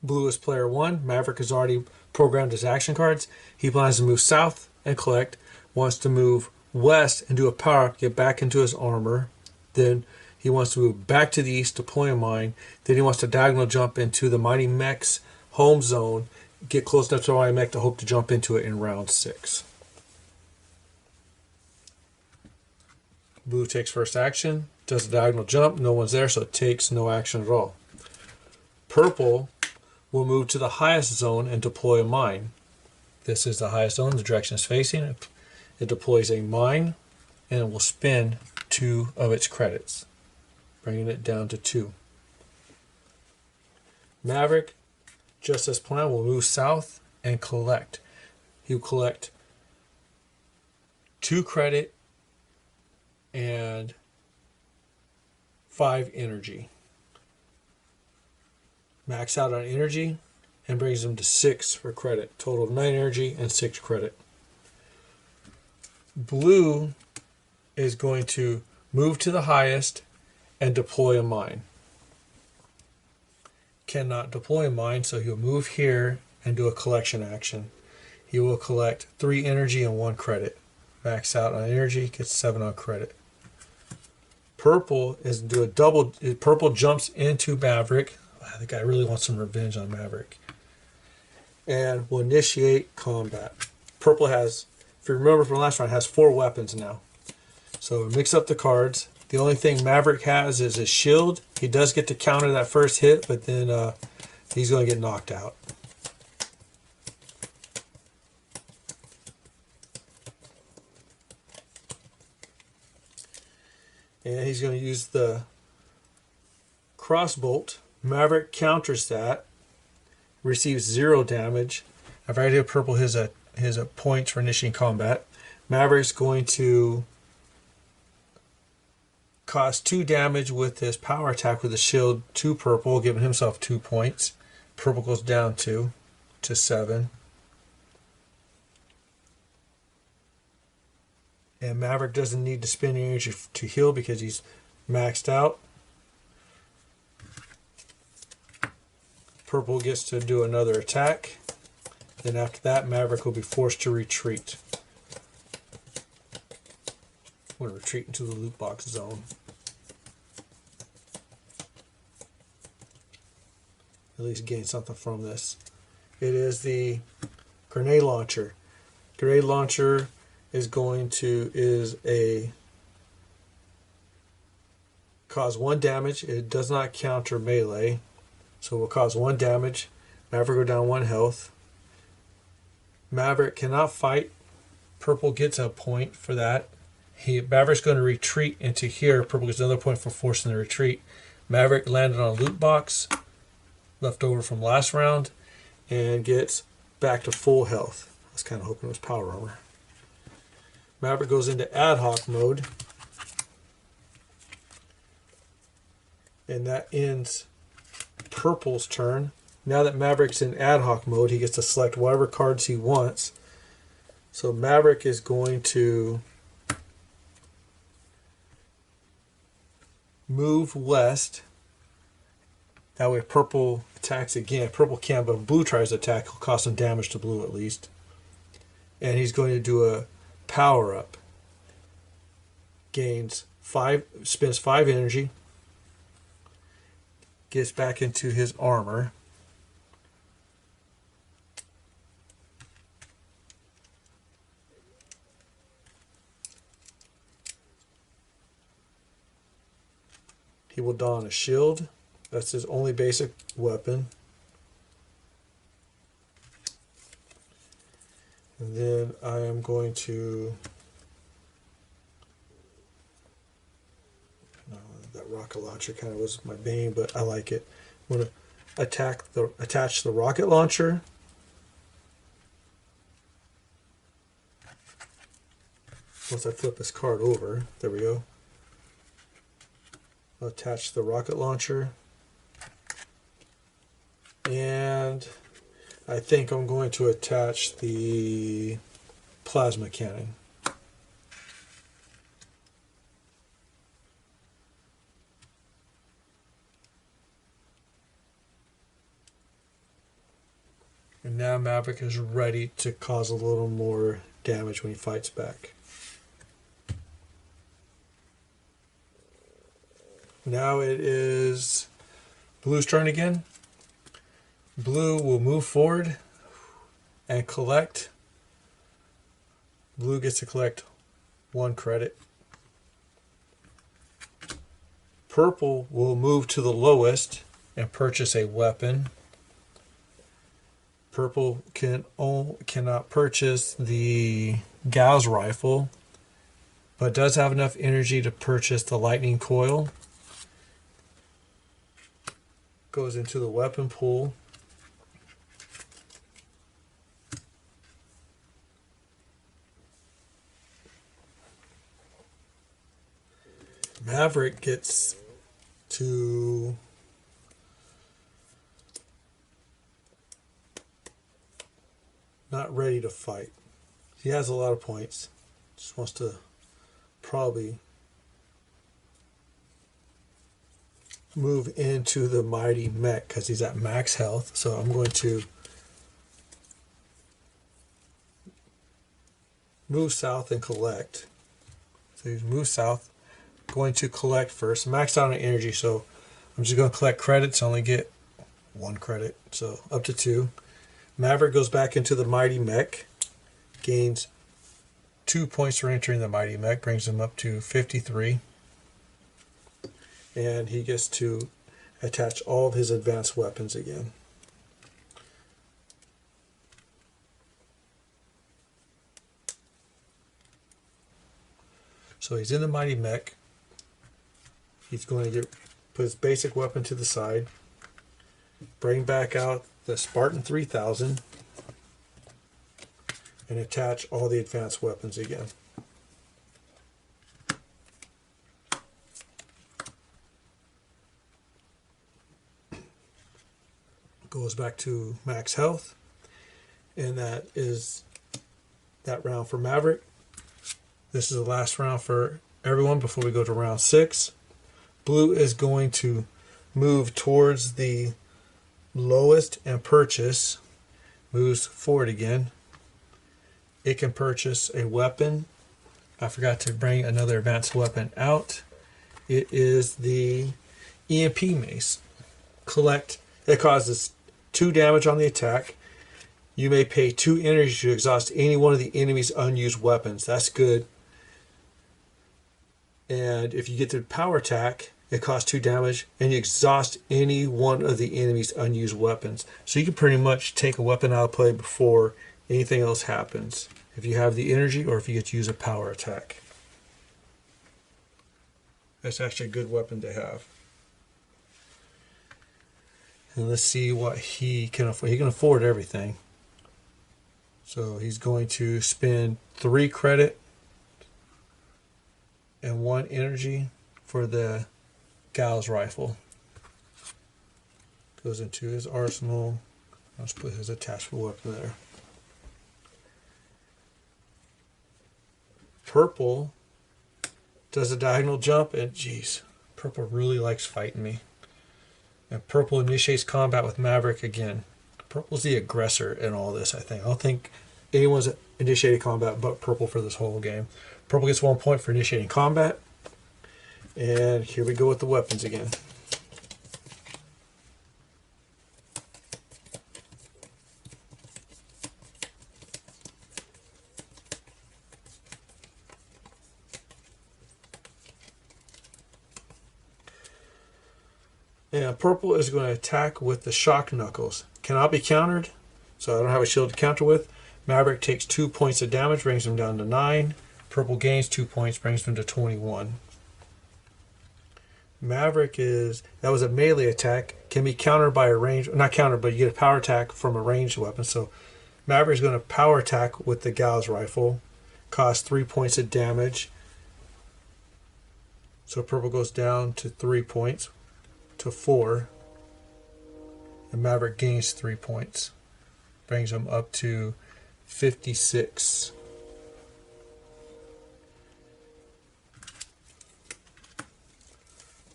Blue is player 1. Maverick has already programmed his action cards. He plans to move south and collect, wants to move west and do a power up, get back into his armor. Then he wants to move back to the east, deploy a mine. Then he wants to diagonal jump into the Mighty Mechs home zone, get close enough to Mighty Mech to hope to jump into it in round 6. Blue takes first action, does a diagonal jump, no one's there, so it takes no action at all. Purple will move to the highest zone and deploy a mine. This is the highest zone, the direction it's facing. It deploys a mine, and it will spend 2 of its credits, bringing it down to 2. Maverick, just as planned, will move south and collect. He'll collect 2 credit and 5 energy. Max out on energy and brings him to 6 for credit. Total of 9 energy and 6 credit. Blue is going to move to the highest and deploy a mine. Cannot deploy a mine, so he'll move here and do a collection action. He will collect 3 energy and 1 credit. Max out on energy, gets 7 on credit. Purple is do a double. Purple jumps into Maverick. The guy really wants some revenge on Maverick. And will initiate combat. Purple has, if you remember from last round, has 4 weapons now. So mix up the cards. The only thing Maverick has is his shield. He does get to counter that first hit, but then he's going to get knocked out. And he's going to use the crossbolt. Maverick counters that, receives 0 damage. I've already given Purple his points for initiating combat. Maverick's going to cause 2 damage with his power attack with the shield to Purple, giving himself 2 points. Purple goes down 2 to 7. And Maverick doesn't need to spend energy to heal because he's maxed out. Purple gets to do another attack. Then after that, Maverick will be forced to retreat. We'll retreat into the loot box zone. At least gain something from this. It is the grenade launcher. Grenade launcher is going to cause 1 damage. It does not counter melee, so it will cause 1 damage. Maverick go down 1 health. Maverick cannot fight. Purple gets a point for that. Maverick's going to retreat into here. Purple gets another point for forcing the retreat. Maverick landed on a loot box left over from last round and gets back to full health. I was kind of hoping it was power armor. Maverick goes into ad hoc mode, and that ends Purple's turn. Now that Maverick's in ad hoc mode, he gets to select whatever cards he wants. So Maverick is going to move west. That way Purple attacks again. Purple can, but if Blue tries to attack, he'll cause some damage to Blue at least. And he's going to do a power up. Spends 5 energy. Gets back into his armor. He will don a shield. That's his only basic weapon. And then I am going to... that rocket launcher kind of was my bane, but I like it. I'm going to attach the rocket launcher. Once I flip this card over, there we go. I'll attach the rocket launcher. And I think I'm going to attach the plasma cannon. And now Maverick is ready to cause a little more damage when he fights back. Now it is Blue's turn again. Blue will move forward and collect. Blue gets to collect 1 credit. Purple will move to the lowest and purchase a weapon. Purple cannot purchase the Gauss rifle, but does have enough energy to purchase the lightning coil. Goes into the weapon pool. Maverick gets to not ready to fight. He has a lot of points. Just wants to probably move into the Mighty Mech because he's at max health. So I'm going to move south and collect. So he's move south. Going to collect first. Max out on energy, so I'm just going to collect credits. I only get 1 credit, so up to 2. Maverick goes back into the Mighty Mech, gains 2 points for entering the Mighty Mech, brings him up to 53. And he gets to attach all of his advanced weapons again. So he's in the Mighty Mech. He's going to put his basic weapon to the side, bring back out the Spartan 3000, and attach all the advanced weapons again. Goes back to max health, and that is that round for Maverick. This is the last round for everyone before we go to round 6. Blue is going to move towards the lowest and purchase. Moves forward again. It can purchase a weapon. I forgot to bring another advanced weapon out. It is the EMP Mace. It causes 2 damage on the attack. You may pay 2 energy to exhaust any one of the enemy's unused weapons. That's good. And if you get the power attack, it costs 2 damage, and you exhaust any one of the enemy's unused weapons. So you can pretty much take a weapon out of play before anything else happens, if you have the energy or if you get to use a power attack. That's actually a good weapon to have. And let's see what he can afford. He can afford everything. So he's going to spend 3 credit and 1 energy for the Gauss rifle. Goes into his arsenal. Let's put his attachable weapon there. Purple does a diagonal jump, and geez, Purple really likes fighting me. And Purple initiates combat with Maverick again. Purple's the aggressor in all this, I think. I don't think anyone's initiated combat but Purple for this whole game. Purple gets 1 point for initiating combat. And here we go with the weapons again. And Purple is going to attack with the Shock Knuckles. Cannot be countered, so I don't have a shield to counter with. Maverick takes 2 points of damage, brings him down to 9. Purple gains 2 points, brings him to 21. Maverick that was a melee attack, can be countered by a range, not countered, but you get a power attack from a ranged weapon. So Maverick is going to power attack with the Gauss rifle, costs 3 points of damage. So Purple goes down to 3 points, to 4, and Maverick gains 3 points, brings him up to 56.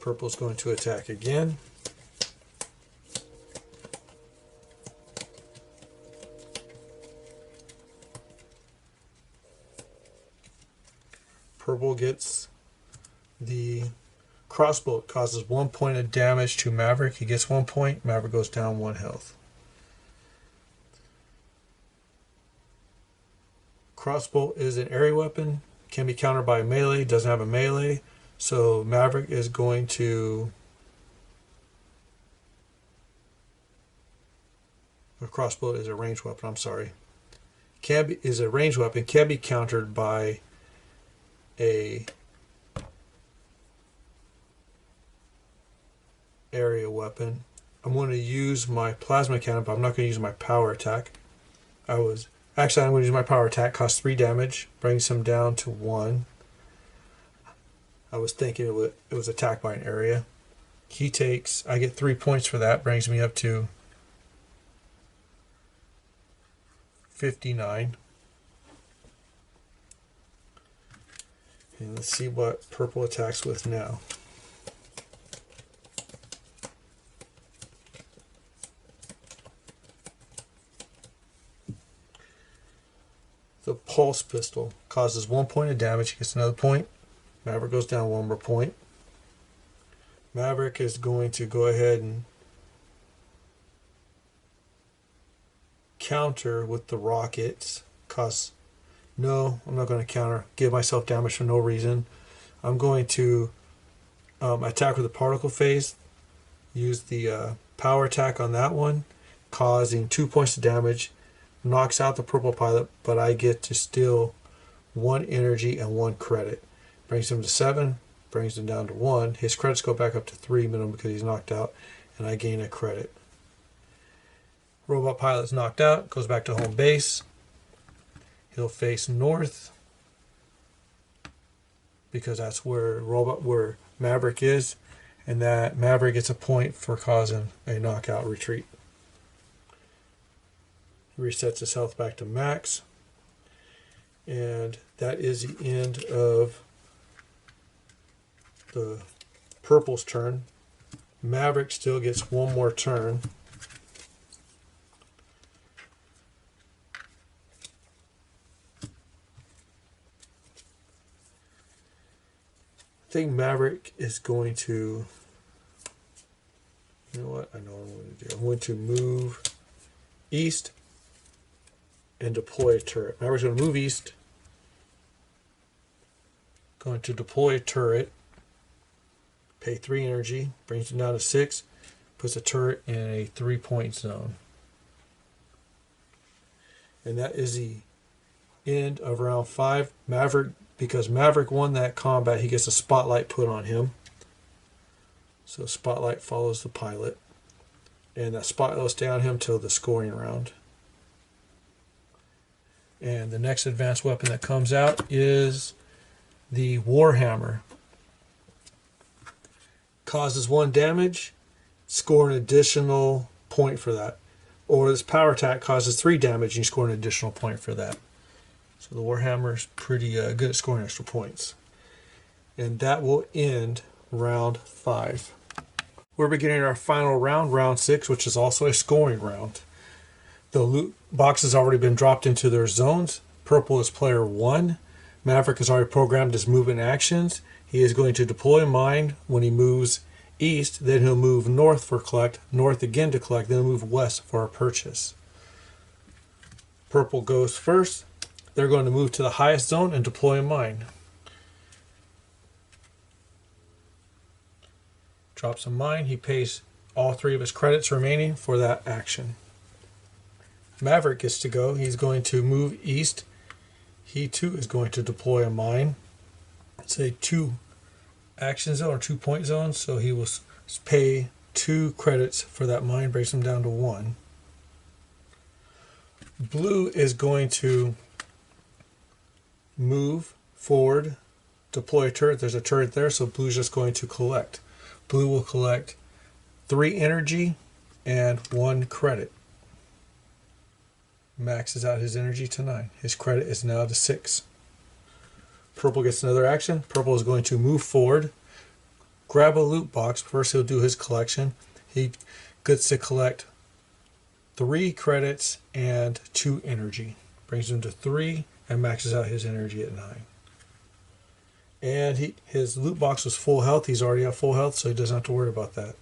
Purple's going to attack again. Purple gets the crossbow. It causes 1 point of damage to Maverick. He gets 1 point. Maverick goes down 1 health. Crossbow is an area weapon. Can be countered by a melee. Doesn't have a melee. So Maverick is going to... A crossbow is a ranged weapon, I'm sorry. Is a ranged weapon. Can be countered by a area weapon. I'm going to use my plasma cannon, but I'm not going to use my power attack. I'm going to use my power attack. Costs 3 damage. Brings him down to 1. I was thinking it was attacked by an area. He takes, I get 3 points for that, brings me up to 59. And let's see what purple attacks with now. The pulse pistol causes 1 point of damage. He gets another point. Maverick goes down 1 more point. Maverick is going to go ahead and counter with the rockets. No, I'm not going to counter. Give myself damage for no reason. I'm going to attack with the particle phase. Use the power attack on that one, causing 2 points of damage. Knocks out the purple pilot, but I get to steal 1 energy and 1 credit. Brings him to 7, brings him down to 1. His credits go back up to 3 minimum because he's knocked out, and I gain a credit. Robot pilot's knocked out, goes back to home base. He'll face north because that's where Maverick is, and that Maverick gets a point for causing a knockout retreat. Resets his health back to max, and that is the end of the purple's turn. Maverick still gets 1 more turn. I think Maverick is going to, you know what, I know what I'm going to do. I'm going to move east and deploy a turret. Maverick's going to move east. Going to deploy a turret. Pay 3 energy. Brings it down to 6. Puts a turret in a 3-point zone. And that is the end of round 5. Maverick, because Maverick won that combat, he gets a spotlight put on him. So spotlight follows the pilot. And that spotlight will stay on him till the scoring round. And the next advanced weapon that comes out is the Warhammer. Causes 1 damage, score an additional point for that. Or this power attack causes 3 damage and you score an additional point for that. So the Warhammer is pretty good at scoring extra points. And that will end round 5. We're beginning our final round, round 6, which is also a scoring round. The loot box has already been dropped into their zones. Purple is player 1. Maverick has already programmed his movement actions. He is going to deploy a mine when he moves east. Then he'll move north for collect, north again to collect, then he'll move west for a purchase. Purple goes first. They're going to move to the highest zone and deploy a mine. Drops a mine. He pays all 3 of his credits remaining for that action. Maverick gets to go. He's going to move east. He too is going to deploy a mine. It's a 2 action zone or 2 point zone, so he will pay 2 credits for that mine, brings him down to 1. Blue is going to move forward, deploy a turret. There's a turret there, so blue's just going to collect. Blue will collect 3 energy and 1 credit. Maxes out his energy to 9. His credit is now to 6. Purple gets another action. Purple is going to move forward, grab a loot box. First he'll do his collection. He gets to collect 3 credits and 2 energy. Brings him to 3 and maxes out his energy at 9. And his loot box was full health. He's already at full health, so he doesn't have to worry about that.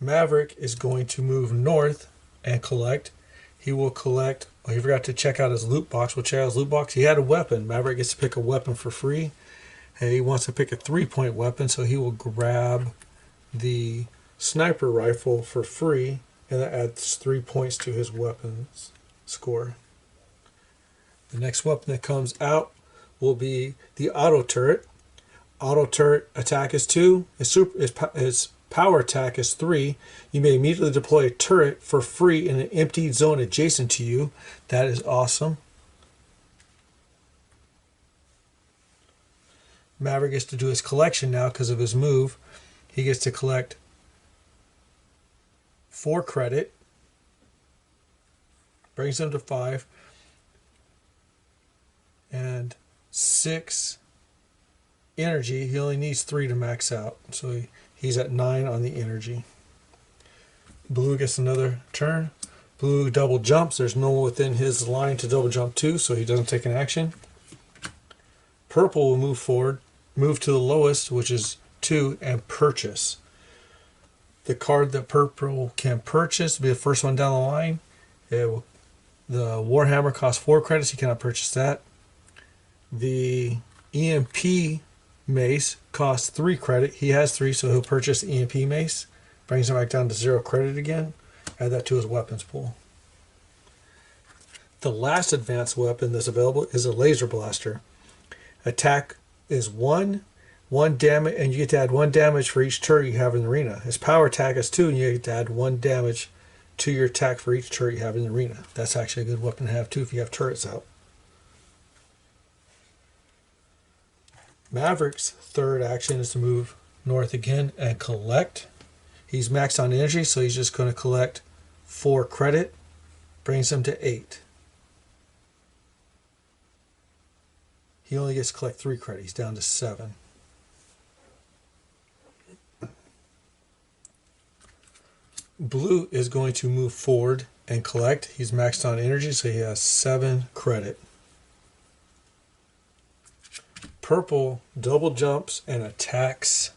Maverick is going to move north and collect. He will collect, he forgot to check out his loot box. We'll check out his loot box. He had a weapon. Maverick gets to pick a weapon for free. And he wants to pick a 3-point weapon, so he will grab the sniper rifle for free, and that adds 3 points to his weapons score. The next weapon that comes out will be the auto turret. Auto turret attack is 2. His power attack is 3. You may immediately deploy a turret for free in an empty zone adjacent to you. That is awesome. Maverick gets to do his collection now because of his move. He gets to collect 4 credit, brings him to 5, and 6 energy. He only needs 3 to max out, so he's at 9 on the energy. Blue gets another turn. Blue double jumps. There's no one within his line to double jump to, so he doesn't take an action. Purple will move forward, move to the lowest, which is 2, and purchase. The card that purple can purchase will be the first one down the line. The Warhammer costs 4 credits. He cannot purchase that. The EMP mace costs 3 credit. He has 3, so he'll purchase the EMP mace. Brings him back down to 0 credit again. Add that to his weapons pool. The last advanced weapon that's available is a laser blaster. Attack is 1 damage, and you get to add 1 damage for each turret you have in the arena. His power attack is 2, and you get to add 1 damage to your attack for each turret you have in the arena. That's actually a good weapon to have too if you have turrets out. Maverick's third action is to move north again and collect. He's maxed on energy, so he's just going to collect 4 credit. Brings him to 8. He only gets to collect 3 credit. He's down to 7. Blue is going to move forward and collect. He's maxed on energy, so he has 7 credit. Purple double jumps and attacks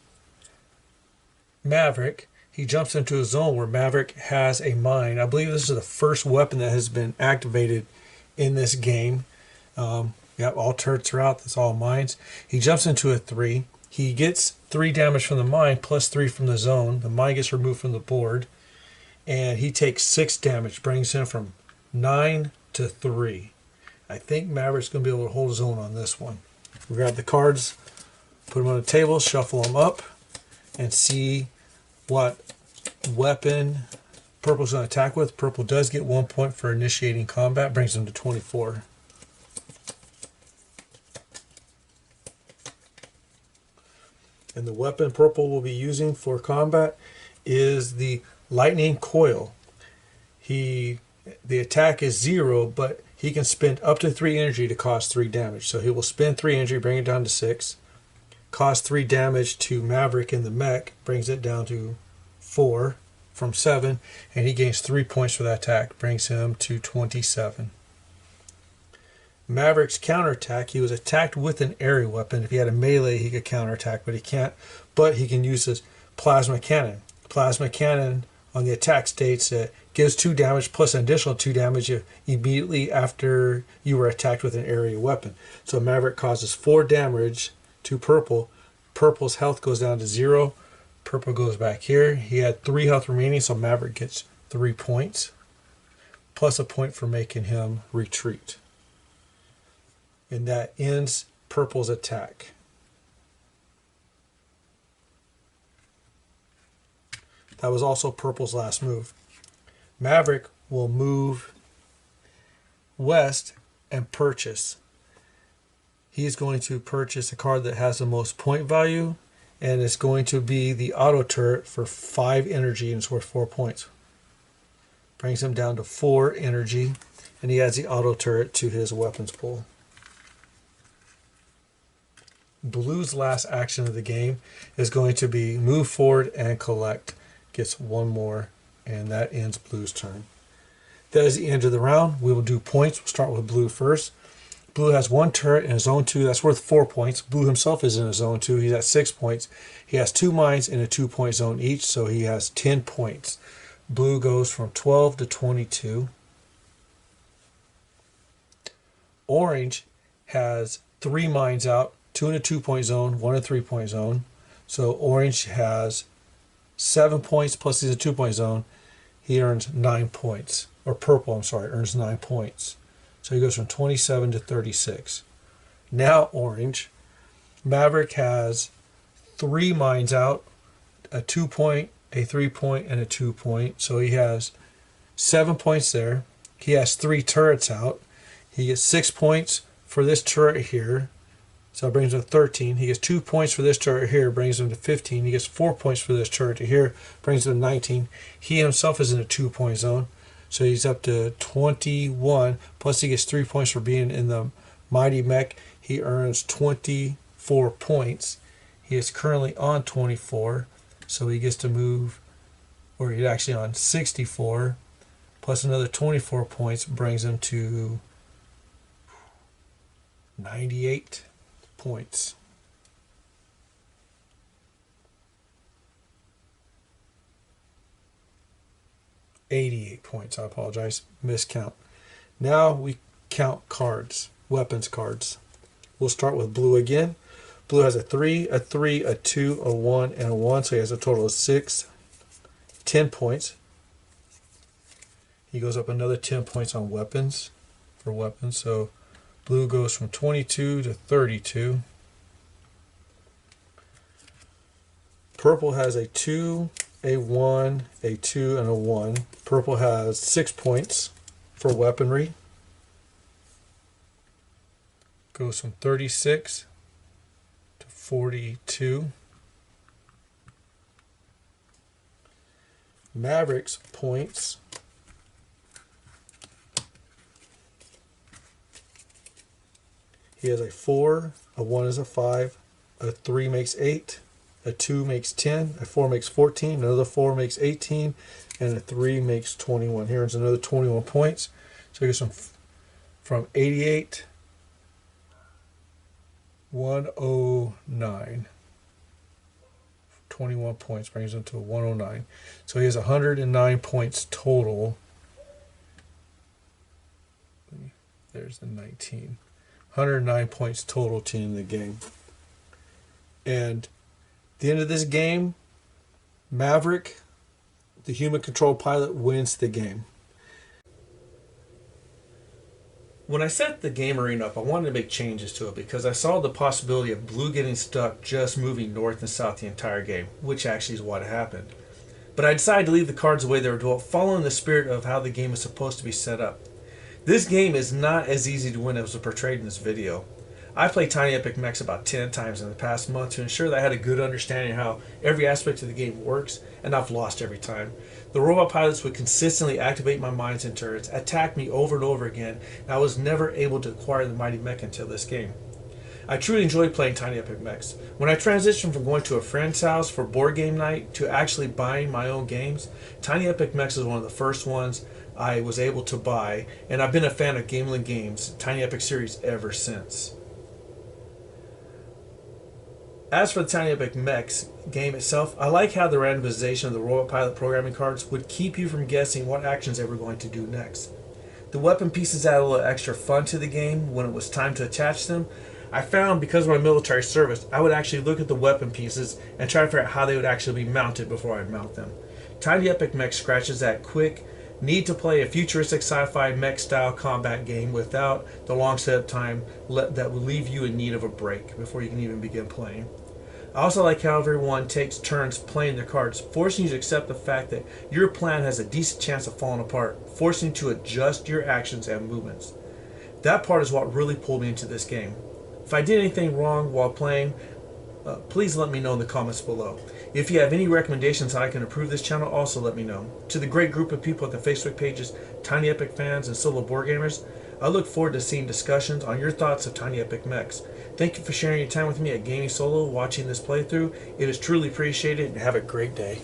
Maverick. He jumps into a zone where Maverick has a mine. I believe this is the first weapon that has been activated in this game. Yep, all turrets are out. That's all mines. He jumps into a 3. He gets 3 damage from the mine plus 3 from the zone. The mine gets removed from the board. And he takes 6 damage, brings him from 9 to 3. I think Maverick's going to be able to hold his own on this one. We grab the cards, put them on the table, shuffle them up, and see what weapon Purple's going to attack with. Purple does get 1 point for initiating combat, brings him to 24. And the weapon Purple will be using for combat is the Lightning Coil. The attack is 0, but he can spend up to 3 energy to cause 3 damage. So he will spend 3 energy, bring it down to 6. Cost 3 damage to Maverick in the mech, brings it down to 4 from 7. And he gains 3 points for that attack, brings him to 27. Maverick's counterattack, he was attacked with an area weapon. If he had a melee, he could counterattack, but he can't. But he can use his plasma cannon. Plasma cannon on the attack states that gives 2 damage plus an additional 2 damage immediately after you were attacked with an area weapon. So Maverick causes 4 damage to Purple. Purple's health goes down to 0. Purple goes back here. He had 3 health remaining, so Maverick gets 3 points. Plus a point for making him retreat. And that ends Purple's attack. That was also Purple's last move. Maverick will move west and purchase. He is going to purchase a card that has the most point value, and it's going to be the auto turret for 5 energy, and it's worth 4 points. Brings him down to 4 energy, and he adds the auto turret to his weapons pool. Blue's last action of the game is going to be move forward and collect. Gets 1 more, and that ends Blue's turn. That is the end of the round. We will do points. We'll start with Blue first. Blue has 1 turret in zone 2. That's worth 4 points. Blue himself is in a zone 2. He's at 6 points. He has 2 mines in a 2-point zone each, so he has 10 points. Blue goes from 12 to 22. Orange has 3 mines out, 2 in a 2-point zone, 1 in a 3-point zone. So Orange has 7 points plus he's a 2-point zone. He earns 9 points. Or Purple, I'm sorry, earns 9 points. So he goes from 27 to 36. Now Orange. Maverick has 3 mines out, a 2-point, a 3-point, and a 2-point. So he has 7 points there. He has 3 turrets out. He gets 6 points for this turret here. So it brings him to 13. He gets 2 points for this turret here, brings him to 15. He gets 4 points for this turret here, brings him to 19. He himself is in a 2-point zone, so he's up to 21. Plus he gets 3 points for being in the Mighty Mech. He earns 24 points. He is currently on 24, so he gets to move, or he's actually on 64, plus another 24 points brings him to 98 points. $88 points, I apologize, miscount. Now we count cards, weapons cards. We'll start with blue again. Blue has a 3, a 3, a 2, a 1, and a 1, so he has a total of 6, 10 points. He goes up another 10 points on weapons, for weapons, so blue goes from 22 to 32. Purple has a 2, a 1, a 2, and a 1. Purple has 6 points for weaponry. Goes from 36 to 42. Maverick's points he has a 4, a 1 is a 5, a 3 makes 8, a 2 makes 10, a 4 makes 14, another 4 makes 18, and a 3 makes 21. Here is another 21 points. So he goes from 88, 109. 21 points brings him to 109. So he has 109 points total. There's the 19. 109 points total to end the game. And at the end of this game, Maverick, the human control pilot, wins the game. When I set the game arena up, I wanted to make changes to it because I saw the possibility of blue getting stuck just moving north and south the entire game, which actually is what happened. But I decided to leave the cards the way they were, following the spirit of how the game is supposed to be set up. This game is not as easy to win as was portrayed in this video. I've played Tiny Epic MECHs about 10 times in the past month to ensure that I had a good understanding of how every aspect of the game works, and I've lost every time. The robot pilots would consistently activate my mines and turrets, attack me over and over again, and I was never able to acquire the Mighty Mech until this game. I truly enjoyed playing Tiny Epic MECHs. When I transitioned from going to a friend's house for board game night to actually buying my own games, Tiny Epic MECHs was one of the first ones I was able to buy, and I've been a fan of Gamelin Games' Tiny Epic series ever since. As for the Tiny Epic MECHs game itself, I like how the randomization of the robot pilot programming cards would keep you from guessing what actions they were going to do next. The weapon pieces added a little extra fun to the game when it was time to attach them. I found because of my military service, I would actually look at the weapon pieces and try to figure out how they would actually be mounted before I mount them. Tiny Epic MECHs scratches that quick need to play a futuristic sci-fi mech style combat game without the long setup time that will leave you in need of a break before you can even begin playing. I also like how everyone takes turns playing their cards, forcing you to accept the fact that your plan has a decent chance of falling apart, forcing you to adjust your actions and movements. That part is what really pulled me into this game. If I did anything wrong while playing, please let me know in the comments below. If you have any recommendations how I can improve this channel, also let me know. To the great group of people at the Facebook pages, Tiny Epic Fans and Solo Board Gamers, I look forward to seeing discussions on your thoughts of Tiny Epic MECHs. Thank you for sharing your time with me at Gaming Solo, watching this playthrough. It is truly appreciated, and have a great day.